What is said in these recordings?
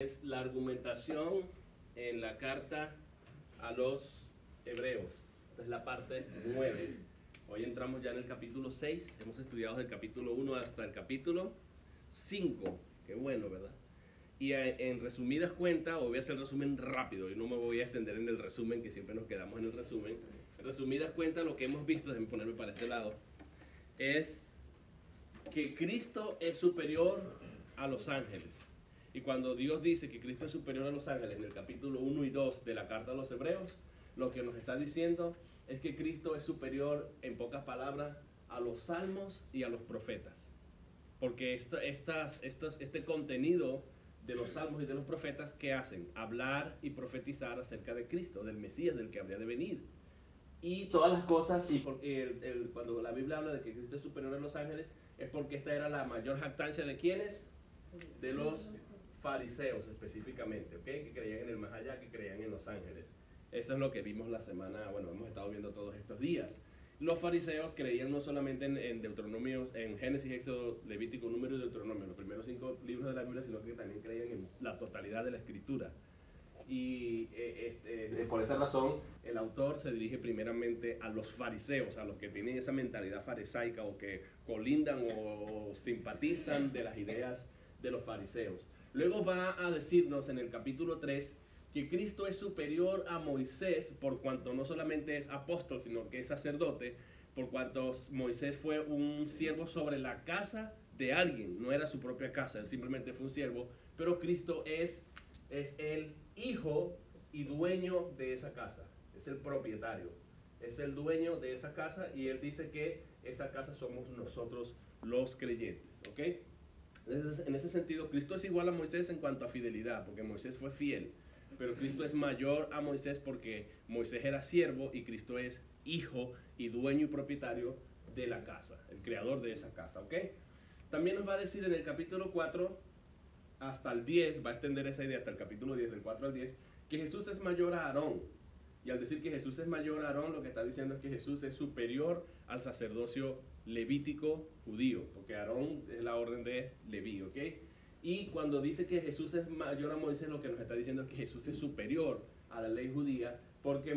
Es la argumentación en la carta a los hebreos. Esta es la parte 9. Hoy entramos ya en el capítulo 6. Hemos estudiado desde el capítulo 1 hasta el capítulo 5. Qué bueno, ¿verdad? Y en resumidas cuentas, hoy voy a hacer el resumen rápido. Y no me voy a extender en el resumen, que siempre nos quedamos en el resumen. En resumidas cuentas, lo que hemos visto, déjenme ponerme para este lado, es que Cristo es superior a los ángeles. Y cuando Dios dice que Cristo es superior a los ángeles en el capítulo 1 y 2 de la carta a los hebreos, lo que nos está diciendo es que Cristo es superior, en pocas palabras, a los salmos y a los profetas. Porque este contenido de los salmos y de los profetas, ¿qué hacen? Hablar y profetizar acerca de Cristo, del Mesías, del que habría de venir. Y todas las cosas, y cuando la Biblia habla de que Cristo es superior a los ángeles, es porque esta era la mayor jactancia de ¿quiénes? De los fariseos específicamente, ¿ok? Que creían en el más allá, que creían en los ángeles. Eso es lo que vimos la semana, bueno, hemos estado viendo todos estos días. Los fariseos creían no solamente en Deuteronomio, en Génesis, Éxodo, Levítico, Número y Deuteronomio, los primeros 5 libros de la Biblia, sino que también creían en la totalidad de la Escritura. Y por esa razón el autor se dirige primeramente a los fariseos, a los que tienen esa mentalidad farisaica o que colindan o simpatizan de las ideas de los fariseos. Luego va a decirnos en el capítulo 3 que Cristo es superior a Moisés por cuanto no solamente es apóstol, sino que es sacerdote, por cuanto Moisés fue un siervo sobre la casa de alguien, no era su propia casa, él simplemente fue un siervo, pero Cristo es el hijo y dueño de esa casa, es el propietario, es el dueño de esa casa y él dice que esa casa somos nosotros los creyentes, ¿ok? En ese sentido, Cristo es igual a Moisés en cuanto a fidelidad, porque Moisés fue fiel, pero Cristo es mayor a Moisés porque Moisés era siervo y Cristo es hijo y dueño y propietario de la casa, el creador de esa casa, ¿ok? También nos va a decir en el capítulo 4 hasta el 10, va a extender esa idea hasta el capítulo 10, del 4 al 10, que Jesús es mayor a Aarón. Y al decir que Jesús es mayor a Aarón, lo que está diciendo es que Jesús es superior al sacerdocio levítico judío, porque Aarón es la orden de Leví, ¿ok? Y cuando dice que Jesús es mayor a Moisés, lo que nos está diciendo es que Jesús es superior a la ley judía, porque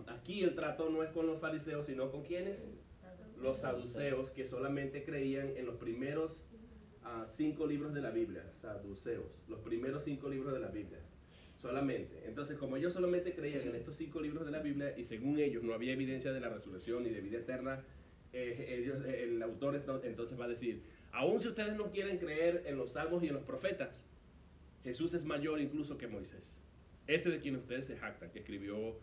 aquí el trato no es con los fariseos, sino con ¿quiénes? Los saduceos, que solamente creían en los primeros 5 libros de la Biblia, saduceos, los primeros 5 libros de la Biblia. Solamente. Entonces, como ellos solamente creían en estos 5 libros de la Biblia y según ellos no había evidencia de la resurrección y de vida eterna, el autor entonces va a decir, aun si ustedes no quieren creer en los salmos y en los profetas, Jesús es mayor incluso que Moisés. Este de quien ustedes se jactan, que escribió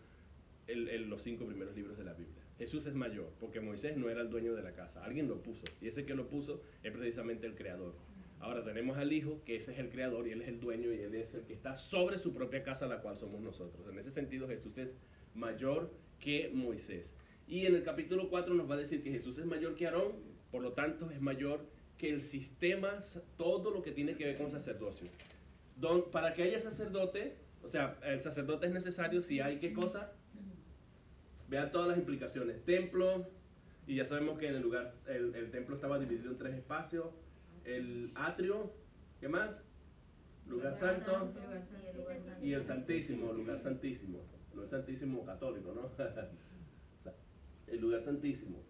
los 5 primeros libros de la Biblia. Jesús es mayor, porque Moisés no era el dueño de la casa, alguien lo puso, y ese que lo puso es precisamente el creador. Ahora tenemos al Hijo, que ese es el creador, y Él es el dueño, y Él es el que está sobre su propia casa, la cual somos nosotros. En ese sentido, Jesús es mayor que Moisés. Y en el capítulo 4 nos va a decir que Jesús es mayor que Aarón, por lo tanto es mayor que el sistema, todo lo que tiene que ver con sacerdocio. Para que haya sacerdote, o sea, el sacerdote es necesario si hay ¿qué cosa? Vean todas las implicaciones. Templo, y ya sabemos que en el lugar, el templo estaba dividido en 3 espacios. El atrio, ¿qué más? Lugar santo y el santísimo, lugar santísimo, no el santísimo católico, ¿no? El lugar santísimo.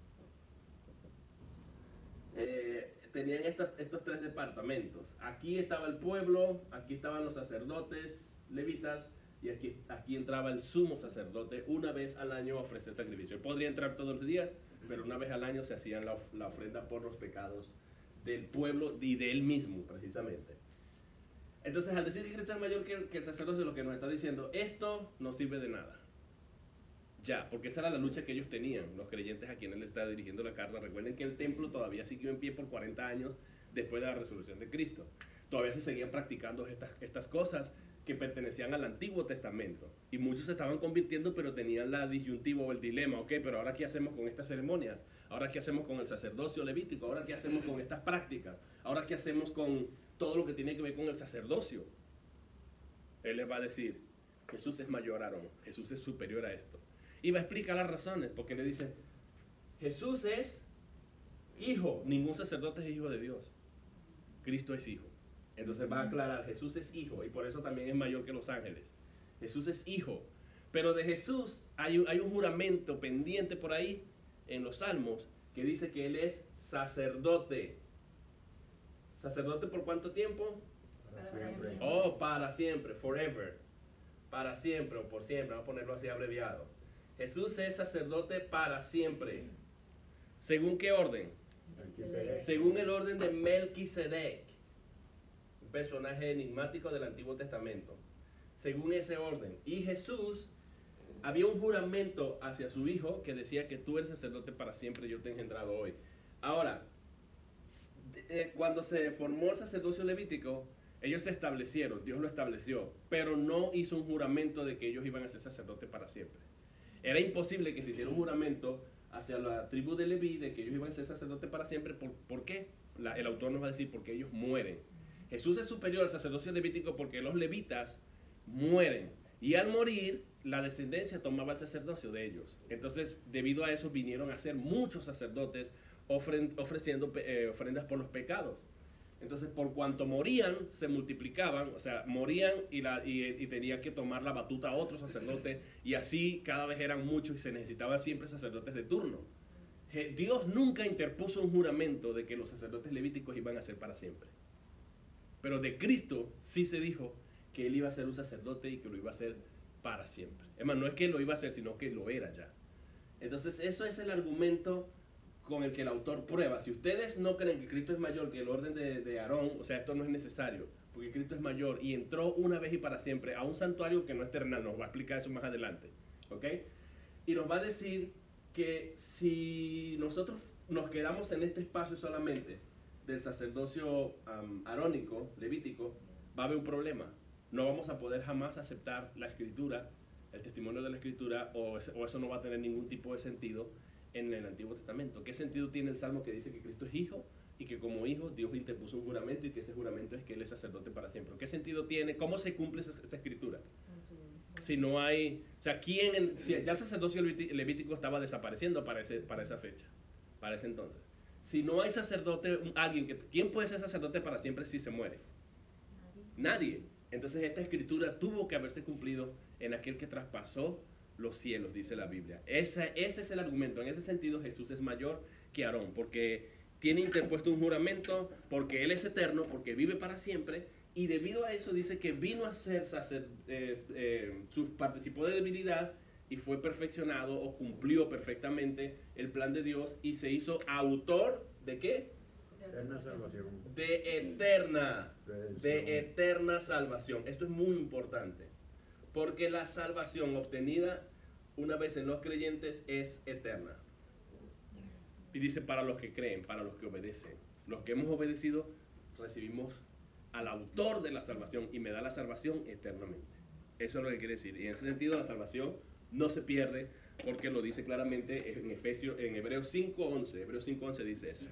Tenían estos 3 departamentos. Aquí estaba el pueblo, aquí estaban los sacerdotes, levitas, y aquí entraba el sumo sacerdote una vez al año a ofrecer sacrificio. Él podría entrar todos los días, pero una vez al año se hacían la ofrenda por los pecados del pueblo y de él mismo, precisamente. Entonces, al decir que Cristo es mayor que el sacerdocio, lo que nos está diciendo, esto no sirve de nada. Ya, porque esa era la lucha que ellos tenían, los creyentes a quienes él está dirigiendo la carta. Recuerden que el templo todavía siguió en pie por 40 años después de la resurrección de Cristo. Todavía se seguían practicando estas cosas que pertenecían al Antiguo Testamento. Y muchos se estaban convirtiendo, pero tenían la disyuntiva o el dilema, ok, pero ahora ¿qué hacemos con estas ceremonias? ¿Ahora qué hacemos con el sacerdocio levítico? ¿Ahora qué hacemos con estas prácticas? ¿Ahora qué hacemos con todo lo que tiene que ver con el sacerdocio? Él les va a decir, Jesús es mayor a Aarón, Jesús es superior a esto. Y va a explicar las razones, porque le dice, Jesús es hijo, ningún sacerdote es hijo de Dios. Cristo es hijo. Entonces va a aclarar, Jesús es hijo y por eso también es mayor que los ángeles. Jesús es hijo. Pero de Jesús hay un juramento pendiente por ahí en los Salmos que dice que Él es sacerdote. ¿Sacerdote por cuánto tiempo? Para siempre. Oh, para siempre, forever. Para siempre o por siempre, vamos a ponerlo así abreviado. Jesús es sacerdote para siempre. ¿Según qué orden? Según el orden de Melquisedec, un personaje enigmático del Antiguo Testamento. Según ese orden. Y Jesús, había un juramento hacia su hijo que decía que tú eres sacerdote para siempre, yo te he engendrado hoy. Ahora, cuando se formó el sacerdocio levítico, ellos se establecieron, Dios lo estableció, pero no hizo un juramento de que ellos iban a ser sacerdotes para siempre. Era imposible que se hiciera un juramento hacia la tribu de Leví de que ellos iban a ser sacerdotes para siempre. ¿Por qué? El autor nos va a decir porque ellos mueren. Jesús es superior al sacerdocio levítico porque los levitas mueren. Y al morir, la descendencia tomaba el sacerdocio de ellos. Entonces, debido a eso, vinieron a ser muchos sacerdotes ofreciendo ofrendas por los pecados. Entonces, por cuanto morían, se multiplicaban, o sea, morían y tenían que tomar la batuta a otros sacerdotes, y así cada vez eran muchos y se necesitaban siempre sacerdotes de turno. Dios nunca interpuso un juramento de que los sacerdotes levíticos iban a ser para siempre. Pero de Cristo sí se dijo que Él iba a ser un sacerdote y que lo iba a hacer para siempre. Es más, no es que lo iba a hacer, sino que lo era ya. Entonces, eso es el argumento con el que el autor prueba. Si ustedes no creen que Cristo es mayor que el orden de Aarón, o sea, esto no es necesario, porque Cristo es mayor y entró una vez y para siempre a un santuario que no es terrenal. Nos va a explicar eso más adelante, ¿ok? Y nos va a decir que si nosotros nos quedamos en este espacio solamente del sacerdocio arónico, levítico, va a haber un problema. No vamos a poder jamás aceptar la escritura, el testimonio de la escritura, o eso no va a tener ningún tipo de sentido en el Antiguo Testamento. ¿Qué sentido tiene el Salmo que dice que Cristo es hijo y que como hijo Dios interpuso un juramento y que ese juramento es que Él es sacerdote para siempre? ¿Qué sentido tiene? ¿Cómo se cumple esa escritura? Si no hay, o sea, si ya el sacerdocio levítico estaba desapareciendo para esa fecha, para ese entonces. Si no hay sacerdote, ¿quién puede ser sacerdote para siempre si se muere? Nadie. Entonces esta escritura tuvo que haberse cumplido en aquel que traspasó los cielos, dice la Biblia. Ese es el argumento. En ese sentido, Jesús es mayor que Aarón, porque tiene interpuesto un juramento, porque Él es eterno, porque vive para siempre, y debido a eso dice que vino a ser participó de debilidad y fue perfeccionado o cumplió perfectamente el plan de Dios y se hizo autor ¿de qué? Eterna salvación. De eterna salvación. Esto es muy importante, porque la salvación obtenida una vez en los creyentes es eterna. Y dice para los que creen, para los que obedecen. Los que hemos obedecido recibimos al autor de la salvación y me da la salvación eternamente. Eso es lo que quiere decir. Y en ese sentido la salvación no se pierde, porque lo dice claramente en Hebreos 5:11. Hebreos 5:11 dice eso.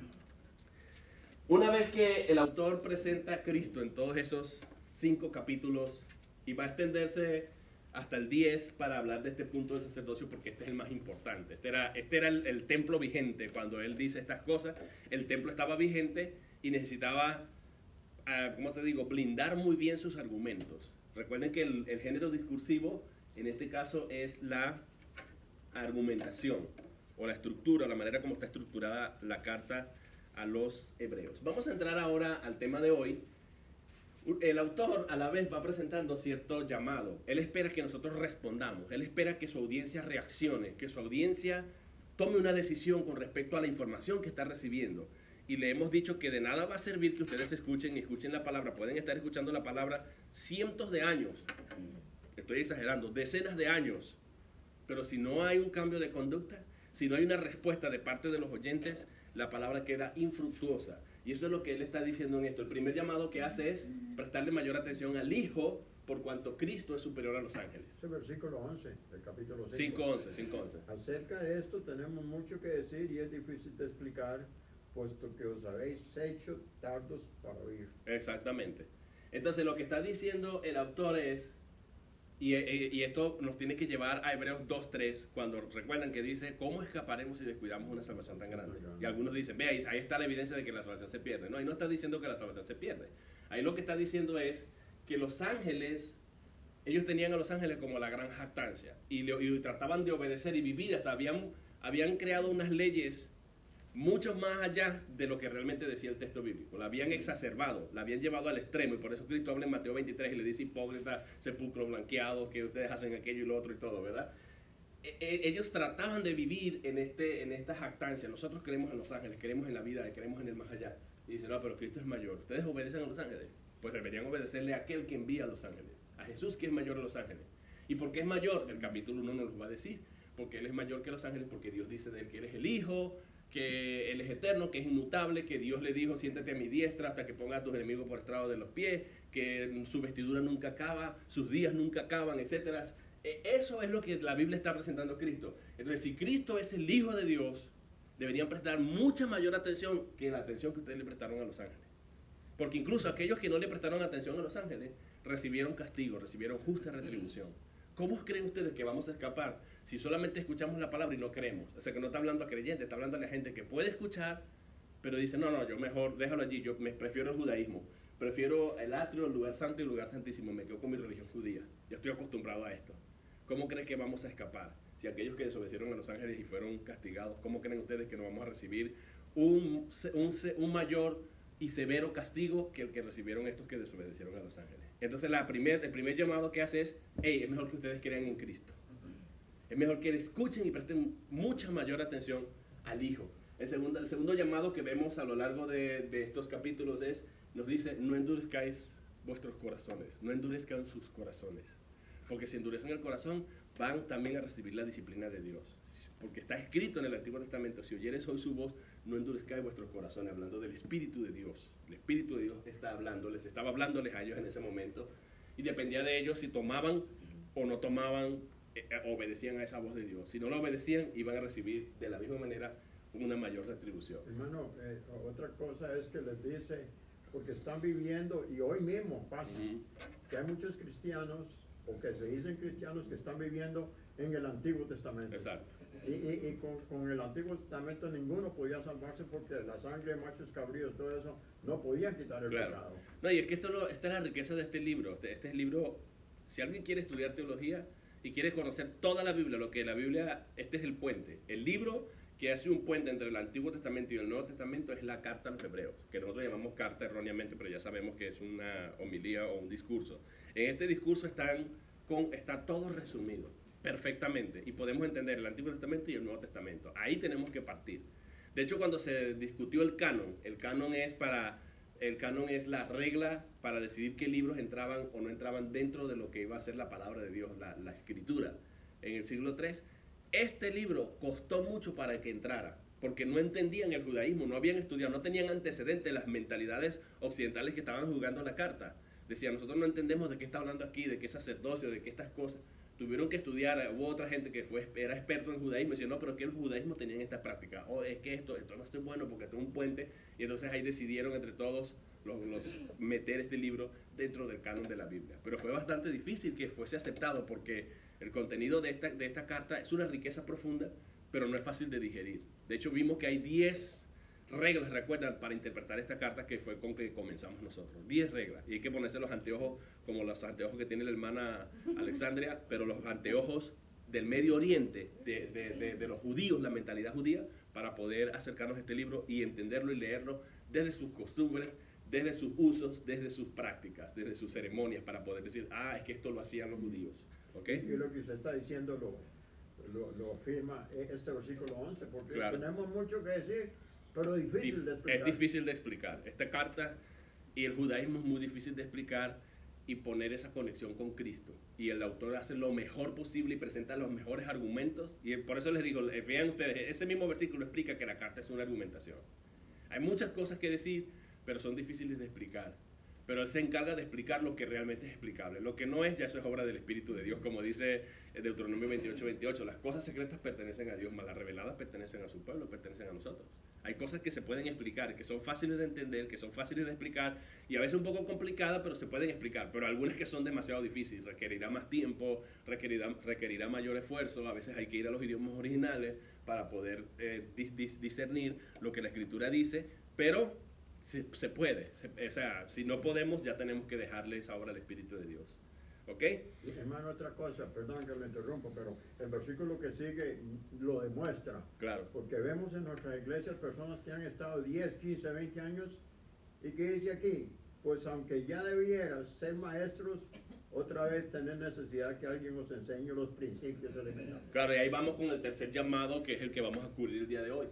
Una vez que el autor presenta a Cristo en todos esos 5 capítulos, y va a extenderse hasta el 10 para hablar de este punto del sacerdocio, porque este es el más importante. Este era el templo vigente. Cuando él dice estas cosas, el templo estaba vigente y necesitaba, ¿cómo te digo?, blindar muy bien sus argumentos. Recuerden que el género discursivo, en este caso, es la argumentación, o la estructura, la manera como está estructurada la carta a los hebreos. Vamos a entrar ahora al tema de hoy. El autor a la vez va presentando cierto llamado. Él espera que nosotros respondamos. Él espera que su audiencia reaccione, que su audiencia tome una decisión con respecto a la información que está recibiendo. Y le hemos dicho que de nada va a servir que ustedes escuchen la palabra. Pueden estar escuchando la palabra cientos de años. Estoy exagerando, decenas de años. Pero si no hay un cambio de conducta, si no hay una respuesta de parte de los oyentes, la palabra queda infructuosa. Y eso es lo que él está diciendo en esto. El primer llamado que hace es prestarle mayor atención al Hijo, por cuanto Cristo es superior a los ángeles. Ese versículo 11 del capítulo 5. 5:11. Acerca de esto tenemos mucho que decir y es difícil de explicar, puesto que os habéis hecho tardos para oír. Exactamente. Entonces lo que está diciendo el autor es, y esto nos tiene que llevar a Hebreos 2:3, cuando recuerdan que dice, ¿cómo escaparemos si descuidamos una salvación tan grande? Y algunos dicen, veáis, ahí está la evidencia de que la salvación se pierde. No, y no está diciendo que la salvación se pierde. Ahí lo que está diciendo es que los ángeles, ellos tenían a los ángeles como la gran jactancia y trataban de obedecer y vivir, hasta habían creado unas leyes mucho más allá de lo que realmente decía el texto bíblico. La habían exacerbado, la habían llevado al extremo, y por eso Cristo habla en Mateo 23 y le dice: hipócrita, sepulcro blanqueado, que ustedes hacen aquello y lo otro y todo, ¿verdad? Ellos trataban de vivir en esta jactancia. Nosotros creemos en los ángeles, creemos en la vida, creemos en el más allá. Y dicen: no, pero Cristo es mayor. ¿Ustedes obedecen a los ángeles? Pues deberían obedecerle a aquel que envía a los ángeles, a Jesús, que es mayor a los ángeles. ¿Y por qué es mayor? El capítulo 1 nos lo va a decir. Porque Él es mayor que los ángeles, porque Dios dice de Él que Él es el Hijo, que Él es eterno, que es inmutable, que Dios le dijo: siéntate a mi diestra hasta que ponga a tus enemigos por estrado de los pies, que su vestidura nunca acaba, sus días nunca acaban, etc. Eso es lo que la Biblia está presentando a Cristo. Entonces, si Cristo es el Hijo de Dios, deberían prestar mucha mayor atención que la atención que ustedes le prestaron a los ángeles. Porque incluso aquellos que no le prestaron atención a los ángeles recibieron castigo, recibieron justa retribución. ¿Cómo creen ustedes que vamos a escapar si solamente escuchamos la palabra y no creemos? O sea, que no está hablando a creyentes, está hablando a la gente que puede escuchar, pero dice: no, yo mejor déjalo allí, yo prefiero el judaísmo, prefiero el atrio, el lugar santo y el lugar santísimo, me quedo con mi religión judía, ya estoy acostumbrado a esto. ¿Cómo creen que vamos a escapar? Si aquellos que desobedecieron a los ángeles y fueron castigados, ¿cómo creen ustedes que no vamos a recibir un mayor y severo castigo que el que recibieron estos que desobedecieron a los ángeles? Entonces el primer llamado que hace es: hey, es mejor que ustedes crean en Cristo. Es mejor que escuchen y presten mucha mayor atención al Hijo. El segundo llamado que vemos a lo largo de estos capítulos nos dice: no endurezcáis vuestros corazones, no endurezcan sus corazones. Porque si endurecen el corazón, van también a recibir la disciplina de Dios. Porque está escrito en el Antiguo Testamento: si oyeres hoy su voz, no endurezcáis vuestros corazones, hablando del Espíritu de Dios. El Espíritu de Dios estaba hablándoles a ellos en ese momento, y dependía de ellos si tomaban o no tomaban, obedecían a esa voz de Dios. Si no lo obedecían, iban a recibir de la misma manera una mayor retribución. Hermano, otra cosa es que les dice, porque están viviendo, y hoy mismo pasa, que hay muchos cristianos, o que se dicen cristianos, que están viviendo en el Antiguo Testamento. Exacto. Y con el Antiguo Testamento ninguno podía salvarse, porque la sangre de machos cabríos, todo eso, no podían quitar el pecado. No, y es que esta es la riqueza de este libro. Este es el libro, si alguien quiere estudiar teología y quiere conocer toda la Biblia, este es el puente. El libro que hace un puente entre el Antiguo Testamento y el Nuevo Testamento es la carta a los Hebreos, que nosotros llamamos carta erróneamente, pero ya sabemos que es una homilía o un discurso. En este discurso está todo resumido perfectamente, y podemos entender el Antiguo Testamento y el Nuevo Testamento. Ahí tenemos que partir. De hecho, cuando se discutió el canon es la regla para decidir qué libros entraban o no entraban dentro de lo que iba a ser la palabra de Dios, la escritura. En el siglo III, este libro costó mucho para que entrara, porque no entendían el judaísmo, no habían estudiado, no tenían antecedentes las mentalidades occidentales que estaban jugando la carta. Decían: nosotros no entendemos de qué está hablando aquí, de qué sacerdocio, de qué estas cosas. Tuvieron que estudiar. Hubo otra gente que era experto en judaísmo y decía: no, pero que el judaísmo tenía estas prácticas, es que esto no es bueno porque esto es un puente. Y entonces ahí decidieron entre todos meter este libro dentro del canon de la Biblia. Pero fue bastante difícil que fuese aceptado, porque el contenido de esta carta es una riqueza profunda, pero no es fácil de digerir. De hecho, vimos que hay 10 reglas, recuerdan, para interpretar esta carta, que fue con que comenzamos nosotros. 10 reglas. Y hay que ponerse los anteojos, como los anteojos que tiene la hermana Alexandria, pero los anteojos del Medio Oriente, de los judíos, la mentalidad judía, para poder acercarnos a este libro y entenderlo y leerlo desde sus costumbres, desde sus usos, desde sus prácticas, desde sus ceremonias, para poder decir: es que esto lo hacían los judíos. ¿Okay? Y lo que usted está diciendo lo afirma este versículo 11, porque tenemos mucho que decir, pero difícil de explicar. Es difícil de explicar. Esta carta y el judaísmo es muy difícil de explicar y poner esa conexión con Cristo. Y el autor hace lo mejor posible y presenta los mejores argumentos. Y por eso les digo, vean ustedes, ese mismo versículo explica que la carta es una argumentación. Hay muchas cosas que decir, pero son difíciles de explicar. Pero él se encarga de explicar lo que realmente es explicable. Lo que no es, ya eso es obra del Espíritu de Dios, como dice Deuteronomio 28:28. Las cosas secretas pertenecen a Dios, mas las reveladas pertenecen a su pueblo, pertenecen a nosotros. Hay cosas que se pueden explicar, que son fáciles de entender, que son fáciles de explicar, y a veces un poco complicadas, pero se pueden explicar. Pero algunas que son demasiado difíciles, requerirá más tiempo, requerirá mayor esfuerzo. A veces hay que ir a los idiomas originales para poder discernir lo que la Escritura dice, pero se puede. O sea, si no podemos, ya tenemos que dejarle esa obra al Espíritu de Dios. ¿Ok? Y, hermano, otra cosa, perdón que me interrumpo, pero el versículo que sigue lo demuestra. Claro. Porque vemos en nuestras iglesias personas que han estado 10, 15, 20 años. ¿Y qué dice aquí? Pues aunque ya debieras ser maestros, otra vez tener necesidad que alguien os enseñe los principios elementales. Claro, y ahí vamos con el tercer llamado, que es el que vamos a cubrir el día de hoy.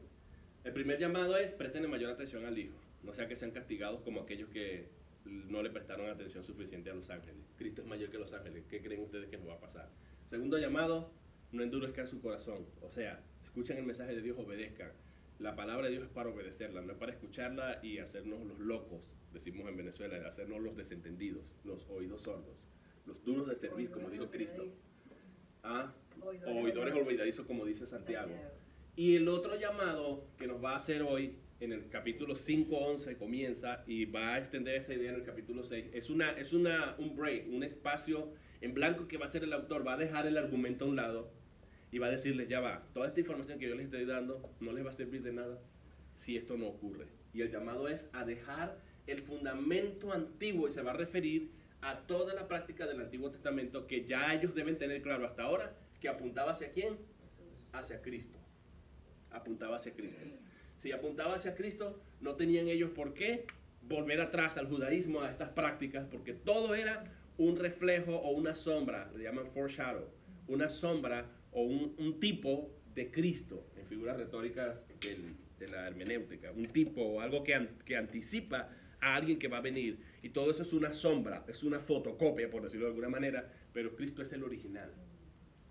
El primer llamado es: presten mayor atención al Hijo, no sea que sean castigados como aquellos que no le prestaron atención suficiente a los ángeles. Cristo es mayor que los ángeles. ¿Qué creen ustedes que nos va a pasar? Segundo llamado: no endurezcan su corazón. O sea, escuchen el mensaje de Dios, obedezcan. La palabra de Dios es para obedecerla, no es para escucharla y hacernos los locos, decimos en Venezuela, hacernos los desentendidos, los oídos sordos, los duros de servir, como dijo Cristo. Oidores olvidadizos, como dice Santiago. Y el otro llamado que nos va a hacer hoy, en el capítulo 5:11 comienza y va a extender esa idea en el capítulo 6, es un break, un espacio en blanco que va a hacer el autor, va a dejar el argumento a un lado y va a decirles: ya va, toda esta información que yo les estoy dando no les va a servir de nada si esto no ocurre. Y el llamado es a dejar el fundamento antiguo, y se va a referir a toda la práctica del Antiguo Testamento que ya ellos deben tener claro hasta ahora, que apuntaba hacia ¿quién? Hacia Cristo. Apuntaba hacia Cristo. Si apuntaba hacia Cristo, no tenían ellos por qué volver atrás al judaísmo, a estas prácticas, porque todo era un reflejo o una sombra, le llaman foreshadow, una sombra o un tipo de Cristo, en figuras retóricas de la hermenéutica, un tipo o algo que anticipa a alguien que va a venir, y todo eso es una sombra, es una fotocopia, por decirlo de alguna manera, pero Cristo es el original.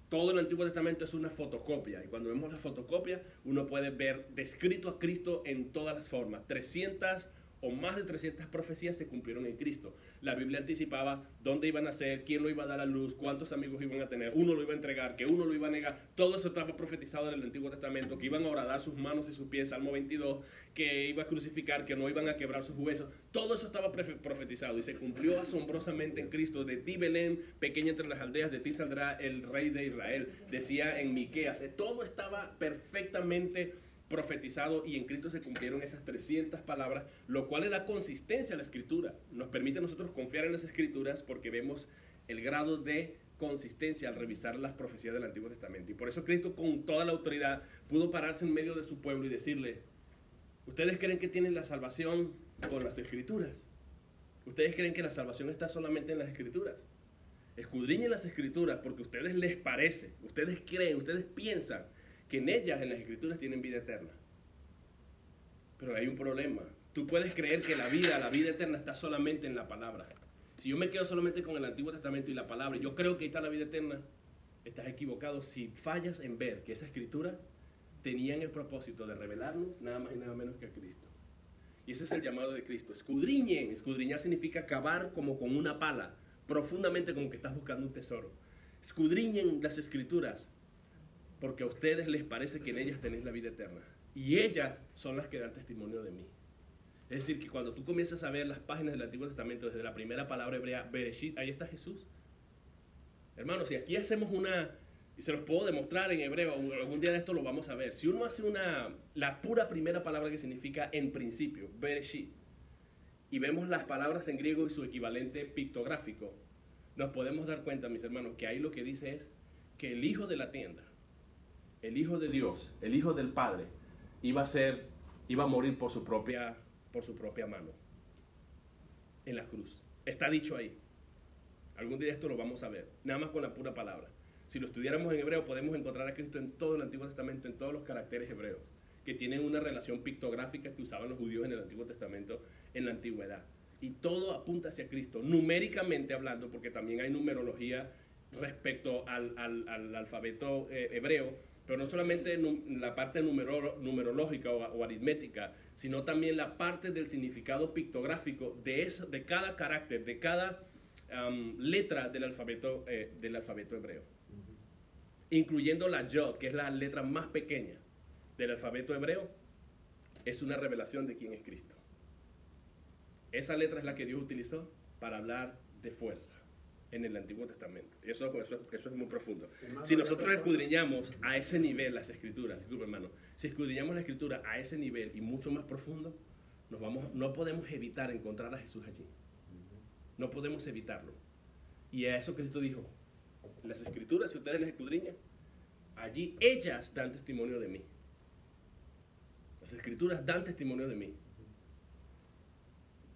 Todo el Antiguo Testamento es una fotocopia, y cuando vemos la fotocopia, uno puede ver descrito a Cristo en todas las formas. 300 o más de 300 profecías se cumplieron en Cristo. La Biblia anticipaba dónde iban a nacer, quién lo iba a dar a luz, cuántos amigos iban a tener, uno lo iba a entregar, que uno lo iba a negar. Todo eso estaba profetizado en el Antiguo Testamento, que iban a horadar sus manos y sus pies, Salmo 22, que iba a crucificar, que no iban a quebrar sus huesos. Todo eso estaba profetizado y se cumplió asombrosamente en Cristo. De ti, Belén, pequeña entre las aldeas, de ti saldrá el rey de Israel. Decía en Miqueas, todo estaba perfectamente profetizado, y en Cristo se cumplieron esas 300 palabras, lo cual le da consistencia a la Escritura. Nos permite a nosotros confiar en las Escrituras porque vemos el grado de consistencia al revisar las profecías del Antiguo Testamento. Y por eso Cristo, con toda la autoridad, pudo pararse en medio de su pueblo y decirle: ¿ustedes creen que tienen la salvación con las Escrituras? ¿Ustedes creen que la salvación está solamente en las Escrituras? Escudriñen las Escrituras porque a ustedes les parece, ustedes creen, ustedes piensan que en ellas, en las Escrituras, tienen vida eterna. Pero hay un problema. Tú puedes creer que la vida eterna está solamente en la palabra. Si yo me quedo solamente con el Antiguo Testamento y la palabra, y yo creo que ahí está la vida eterna, estás equivocado si fallas en ver que esa Escritura tenían el propósito de revelarnos nada más y nada menos que a Cristo. Y ese es el llamado de Cristo. Escudriñen. Escudriñar significa cavar como con una pala, profundamente, como que estás buscando un tesoro. Escudriñen las Escrituras, porque a ustedes les parece que en ellas tenéis la vida eterna. Y ellas son las que dan testimonio de mí. Es decir, que cuando tú comienzas a ver las páginas del Antiguo Testamento, desde la primera palabra hebrea, Bereshit, ahí está Jesús. Hermanos, si aquí hacemos y se los puedo demostrar en hebreo, algún día de esto lo vamos a ver. Si uno hace la pura primera palabra que significa en principio, Bereshit, y vemos las palabras en griego y su equivalente pictográfico, nos podemos dar cuenta, mis hermanos, que ahí lo que dice es que el hijo de la tienda, el Hijo de Dios, el Hijo del Padre, iba a morir por su propia mano en la cruz. Está dicho ahí. Algún día esto lo vamos a ver, nada más con la pura palabra. Si lo estudiáramos en hebreo, podemos encontrar a Cristo en todo el Antiguo Testamento, en todos los caracteres hebreos, que tienen una relación pictográfica que usaban los judíos en el Antiguo Testamento en la antigüedad. Y todo apunta hacia Cristo, numéricamente hablando, porque también hay numerología respecto al alfabeto hebreo, pero no solamente la parte numerológica o aritmética, sino también la parte del significado pictográfico de cada carácter, de cada letra del alfabeto hebreo. Incluyendo la yod, que es la letra más pequeña del alfabeto hebreo, es una revelación de quién es Cristo. Esa letra es la que Dios utilizó para hablar de fuerza en el Antiguo Testamento. Eso es muy profundo. Hermano, si nosotros escudriñamos a ese nivel las Escrituras, disculpe hermano, si escudriñamos la Escritura a ese nivel y mucho más profundo, no podemos evitar encontrar a Jesús allí. No podemos evitarlo. Y a eso Cristo dijo, las escrituras, si ustedes las escudriñan, allí ellas dan testimonio de mí. Las escrituras dan testimonio de mí.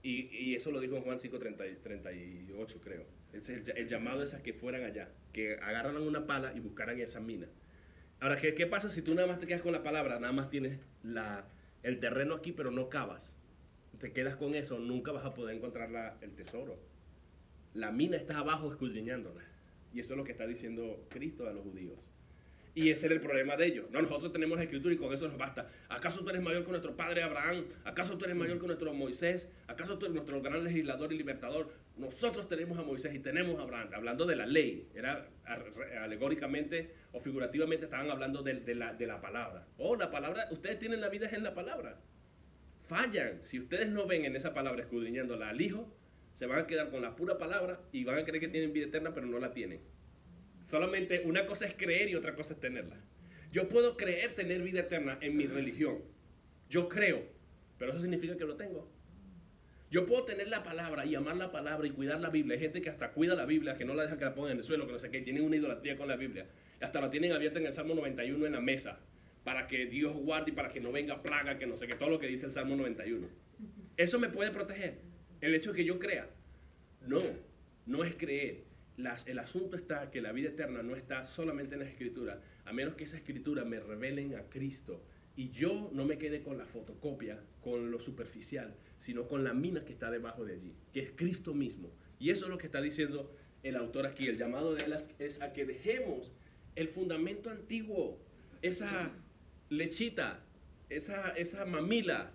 Y eso lo dijo en Juan 5:38, creo. El llamado es a que fueran allá, que agarraran una pala y buscaran esa mina. Ahora, ¿qué pasa si tú nada más te quedas con la palabra? Nada más tienes el terreno aquí, pero no cavas. Te quedas con eso, nunca vas a poder encontrar el tesoro. La mina está abajo escudriñándola. Y eso es lo que está diciendo Cristo a los judíos. Y ese era el problema de ellos. No, nosotros tenemos la escritura y con eso nos basta. ¿Acaso tú eres mayor que nuestro padre Abraham? ¿Acaso tú eres mayor que nuestro Moisés? ¿Acaso tú eres nuestro gran legislador y libertador? Nosotros tenemos a Moisés y tenemos a Abraham. Hablando de la ley, era alegóricamente o figurativamente estaban hablando de la palabra. Oh, la palabra, ustedes tienen la vida en la palabra. Fallan. Si ustedes no ven en esa palabra escudriñándola al Hijo, se van a quedar con la pura palabra y van a creer que tienen vida eterna, pero no la tienen. Solamente una cosa es creer y otra cosa es tenerla. Yo puedo creer tener vida eterna en mi religión. Yo creo, pero eso significa que lo tengo. Yo puedo tener la palabra y amar la palabra y cuidar la Biblia. Hay gente que hasta cuida la Biblia, que no la deja que la pongan en el suelo, que no sé qué, tienen una idolatría con la Biblia. Y hasta la tienen abierta en el Salmo 91 en la mesa, para que Dios guarde y para que no venga plaga, que no sé qué, todo lo que dice el Salmo 91. Eso me puede proteger. El hecho de que yo crea. No es creer. El asunto está que la vida eterna no está solamente en las escrituras, a menos que esa escritura me revelen a Cristo y yo no me quede con la fotocopia, con lo superficial, sino con la mina que está debajo de allí, que es Cristo mismo. Y eso es lo que está diciendo el autor aquí. El llamado de él es a que dejemos el fundamento antiguo, esa lechita, esa mamila,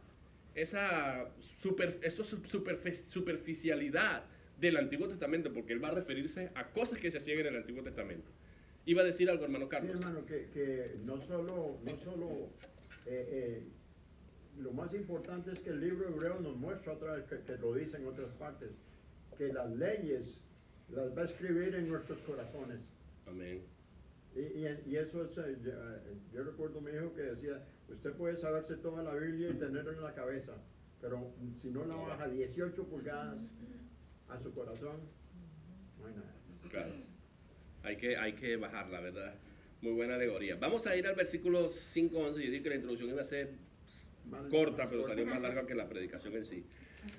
esa superficialidad del Antiguo Testamento, porque él va a referirse a cosas que se hacían en el Antiguo Testamento. Iba a decir algo, hermano Carlos. Sí, hermano, que no solo lo más importante es que el libro hebreo nos muestra otra vez, que lo dice en otras partes, que las leyes las va a escribir en nuestros corazones. Amén. Y eso es, yo recuerdo a mi hijo que decía, usted puede saberse toda la Biblia y tenerla en la cabeza, pero si no la baja 18 pulgadas a su corazón, no hay nada. Claro, hay que bajarla, ¿verdad? Muy buena alegoría. Vamos a ir al versículo 5:11. Yo dije que la introducción iba a ser corta, pero salió más larga que la predicación en sí.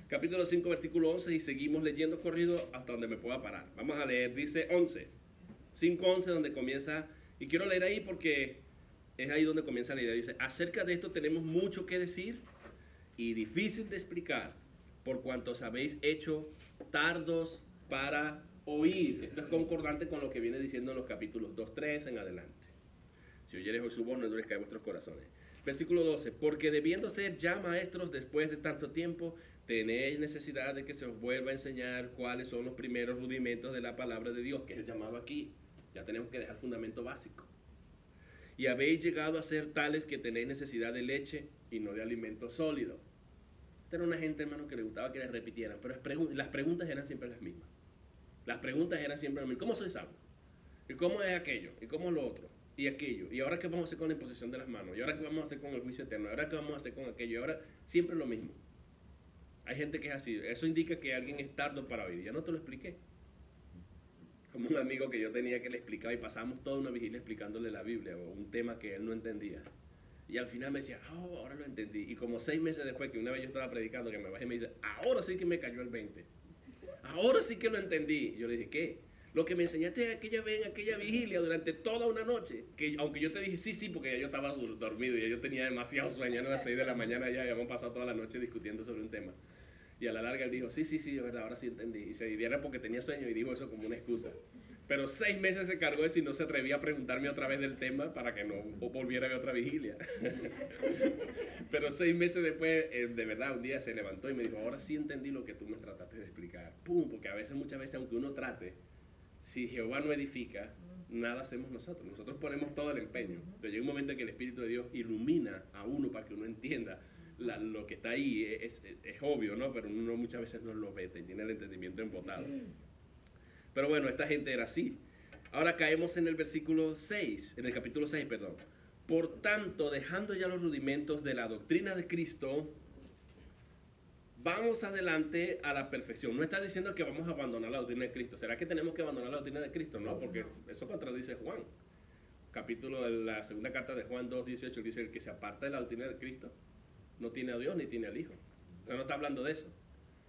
Capítulo 5, versículo 11, y seguimos leyendo corrido hasta donde me pueda parar. Vamos a leer, dice 5:11, donde comienza, y quiero leer ahí porque es ahí donde comienza la idea. Dice, acerca de esto tenemos mucho que decir y difícil de explicar, por cuantos habéis hecho tardos para oír. Esto es concordante con lo que viene diciendo en los capítulos 2, 3 en adelante. Si oyeres hoy su voz, no endurezcáis vuestros corazones. Versículo 12, porque debiendo ser ya maestros después de tanto tiempo, tenéis necesidad de que se os vuelva a enseñar cuáles son los primeros rudimentos de la palabra de Dios, que es el llamado aquí. Ya tenemos que dejar fundamento básico. Y habéis llegado a ser tales que tenéis necesidad de leche y no de alimento sólido. Esta era una gente, hermano, que le gustaba que les repitieran, pero las preguntas eran siempre las mismas. Las preguntas eran siempre las mismas. ¿Cómo soy salvo? ¿Y cómo es aquello? ¿Y cómo es lo otro? Y aquello. ¿Y ahora qué vamos a hacer con la imposición de las manos? ¿Y ahora qué vamos a hacer con el juicio eterno? ¿Y ahora qué vamos a hacer con aquello? Y ahora siempre lo mismo. Hay gente que es así. Eso indica que alguien es tardo para oír. Ya no te lo expliqué. Como un amigo que yo tenía que le explicaba y pasábamos toda una vigilia explicándole la Biblia o un tema que él no entendía. Y al final me decía, ahora lo entendí. Y como 6 meses después, que una vez yo estaba predicando, que me bajé y me dice, ahora sí que me cayó el 20. Ahora sí que lo entendí. Y yo le dije, ¿qué? Lo que me enseñaste aquella vez en aquella vigilia durante toda una noche, que aunque yo te dije sí, porque ya yo estaba dormido y ya yo tenía demasiado sueño, a las 6 de la mañana ya habíamos pasado toda la noche discutiendo sobre un tema. Y a la larga él dijo, sí, es verdad, ahora sí entendí. Y se diera porque tenía sueño y dijo eso como una excusa. Pero 6 meses se cargó eso y no se atrevía a preguntarme otra vez del tema para que no volviera a ver otra vigilia. Pero 6 meses después, de verdad, un día se levantó y me dijo, ahora sí entendí lo que tú me trataste de explicar. ¡Pum! Porque muchas veces, aunque uno trate, si Jehová no edifica, nada hacemos nosotros. Nosotros ponemos todo el empeño. Pero llega un momento en que el Espíritu de Dios ilumina a uno para que uno entienda lo que está ahí. Es obvio, ¿no? Pero uno muchas veces no lo ve y tiene el entendimiento embotado. Pero bueno, esta gente era así. Ahora caemos en el versículo 6, en el capítulo 6, perdón. Por tanto, dejando ya los rudimentos de la doctrina de Cristo, vamos adelante a la perfección. No está diciendo que vamos a abandonar la doctrina de Cristo. ¿Será que tenemos que abandonar la doctrina de Cristo? No, porque eso contradice Juan. Capítulo de la segunda carta de Juan 2:18 dice: el que se aparta de la doctrina de Cristo no tiene a Dios ni tiene al Hijo. No está hablando de eso.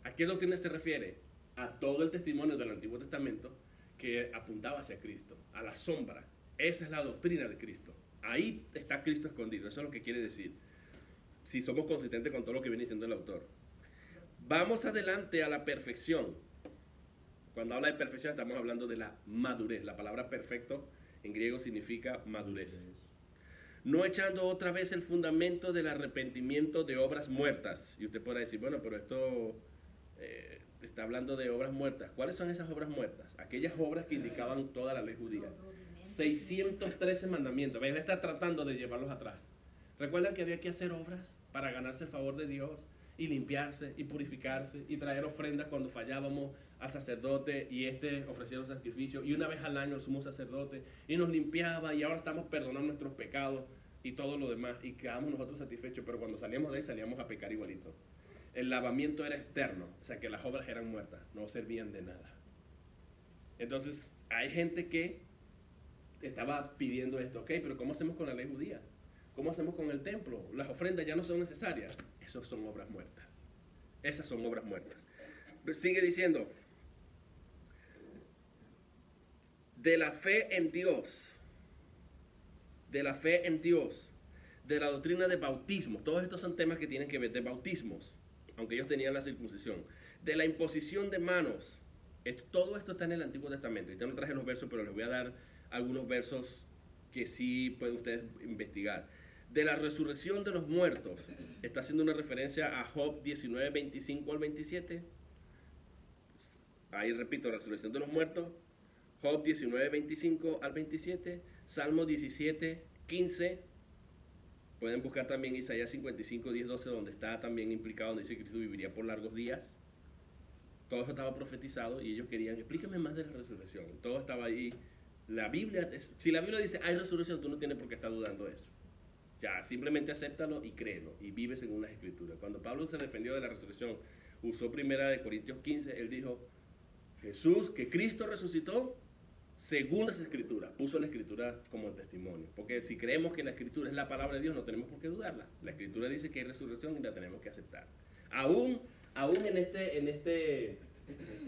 ¿A qué doctrina se refiere? A todo el testimonio del Antiguo Testamento que apuntaba hacia Cristo, a la sombra. Esa es la doctrina de Cristo. Ahí está Cristo escondido. Eso es lo que quiere decir, si somos consistentes con todo lo que viene diciendo el autor. Vamos adelante a la perfección. Cuando habla de perfección estamos hablando de la madurez. La palabra perfecto en griego significa madurez. No echando otra vez el fundamento del arrepentimiento de obras muertas. Y usted podrá decir, bueno, pero esto está hablando de obras muertas. ¿Cuáles son esas obras muertas? Aquellas obras que indicaban toda la ley judía. 613 mandamientos. Él está tratando de llevarlos atrás. ¿Recuerdan que había que hacer obras para ganarse el favor de Dios? Y limpiarse, y purificarse, y traer ofrendas cuando fallábamos al sacerdote, y ofrecía los sacrificios, y una vez al año el sumo sacerdote, y nos limpiaba, y ahora estamos perdonando nuestros pecados, y todo lo demás, y quedamos nosotros satisfechos, pero cuando salíamos de ahí, salíamos a pecar igualito. El lavamiento era externo, o sea que las obras eran muertas, no servían de nada. Entonces, hay gente que estaba pidiendo esto, ok, pero ¿cómo hacemos con la ley judía? ¿Cómo hacemos con el templo? Las ofrendas ya no son necesarias. Esas son obras muertas. Esas son obras muertas. Sigue diciendo, de la fe en Dios, de la fe en Dios, de la doctrina de bautismo. Todos estos son temas que tienen que ver de bautismos, aunque ellos tenían la circuncisión. De la imposición de manos. Todo esto está en el Antiguo Testamento. Yo no traje los versos, pero les voy a dar algunos versos que sí pueden ustedes investigar. De la resurrección de los muertos, está haciendo una referencia a Job 19, 25 al 27. Ahí repito, resurrección de los muertos, Job 19, 25 al 27, Salmo 17, 15. Pueden buscar también Isaías 55, 10, 12, donde está también implicado, donde dice que Cristo viviría por largos días. Todo eso estaba profetizado y ellos querían, explícame más de la resurrección. Todo estaba ahí. La Biblia, si la Biblia dice hay resurrección, tú no tienes por qué estar dudando de eso. Ya, simplemente acéptalo y créelo y vive según las Escrituras. Cuando Pablo se defendió de la resurrección, usó 1 Corintios 15, él dijo, Jesús, que Cristo resucitó según las Escrituras. Puso la Escritura como testimonio. Porque si creemos que la Escritura es la palabra de Dios, no tenemos por qué dudarla. La Escritura dice que hay resurrección y la tenemos que aceptar. Aún en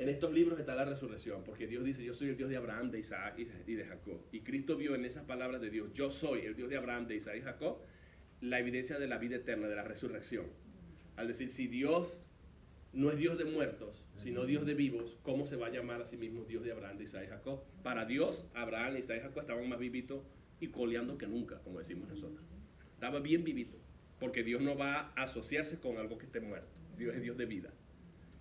estos libros está la resurrección, porque Dios dice, yo soy el Dios de Abraham, de Isaac y de Jacob. Y Cristo vio en esas palabras de Dios, yo soy el Dios de Abraham, de Isaac y Jacob, la evidencia de la vida eterna, de la resurrección. Al decir, si Dios no es Dios de muertos, sino Dios de vivos, ¿cómo se va a llamar a sí mismo Dios de Abraham, de Isaac y Jacob? Para Dios, Abraham, Isaac y Jacob estaban más vivitos y coleando que nunca, como decimos nosotros. Estaba bien vivito, porque Dios no va a asociarse con algo que esté muerto. Dios es Dios de vida.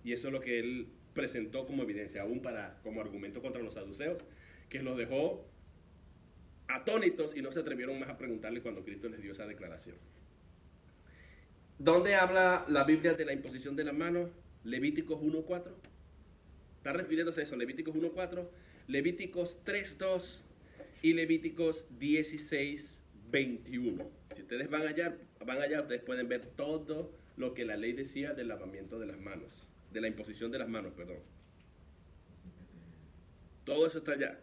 Y eso es lo que él presentó como evidencia, aún como argumento contra los saduceos, que los dejó atónitos y no se atrevieron más a preguntarle cuando Cristo les dio esa declaración. ¿Dónde habla la Biblia de la imposición de las manos? Levíticos 1:4. Está refiriéndose a eso, Levíticos 1:4, Levíticos 3:2 y Levíticos 16:21. Si ustedes van allá, ustedes pueden ver todo lo que la ley decía del lavamiento de las manos, de la imposición de las manos, perdón. Todo eso está allá.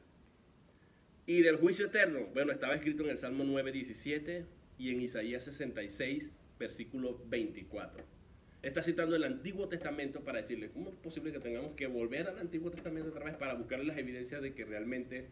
Y del juicio eterno, bueno, estaba escrito en el Salmo 9:17 y en Isaías 66, versículo 24. Está citando el Antiguo Testamento para decirle, ¿cómo es posible que tengamos que volver al Antiguo Testamento otra vez para buscar las evidencias de que realmente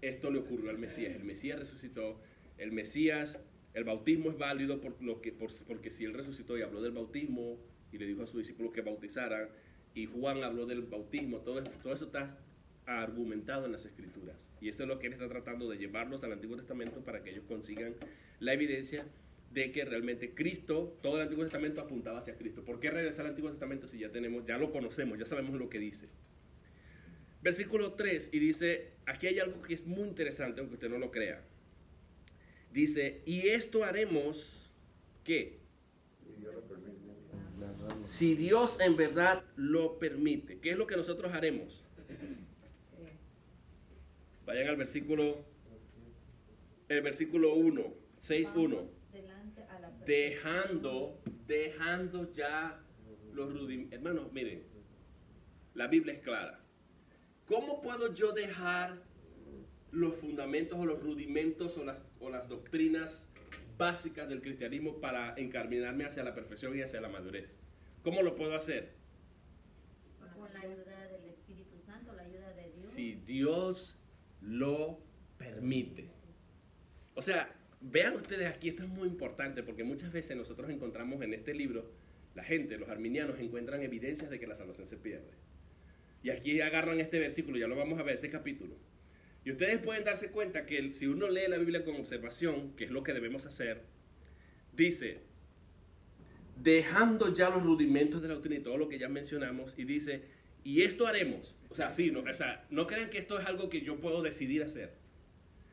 esto le ocurrió al Mesías? El Mesías resucitó, el Mesías, el bautismo es válido porque si él resucitó y habló del bautismo y le dijo a sus discípulos que bautizaran, y Juan habló del bautismo, todo eso está argumentado en las Escrituras. Y esto es lo que él está tratando de llevarlos al Antiguo Testamento para que ellos consigan la evidencia de que realmente Cristo, todo el Antiguo Testamento apuntaba hacia Cristo. ¿Por qué regresar al Antiguo Testamento si ya lo conocemos, ya sabemos lo que dice? Versículo 3, y dice, aquí hay algo que es muy interesante, aunque usted no lo crea. Dice, y esto haremos, ¿qué? Si Dios en verdad lo permite. ¿Qué es lo que nosotros haremos? Vayan al versículo 1, 6:1. Dejando ya Hermanos, miren, la Biblia es clara. ¿Cómo puedo yo dejar los fundamentos o los rudimentos o las doctrinas básicas del cristianismo para encaminarme hacia la perfección y hacia la madurez? ¿Cómo lo puedo hacer? Con la ayuda del Espíritu Santo, la ayuda de Dios. Si Dios lo permite. O sea, vean ustedes aquí, esto es muy importante porque muchas veces nosotros encontramos en este libro, la gente, los arminianos, encuentran evidencias de que la salvación se pierde. Y aquí agarran este versículo, ya lo vamos a ver, este capítulo. Y ustedes pueden darse cuenta que si uno lee la Biblia con observación, que es lo que debemos hacer, dice, dejando ya los rudimentos de la doctrina y todo lo que ya mencionamos, y dice, y esto haremos. O sea, sí, no crean que esto es algo que yo puedo decidir hacer.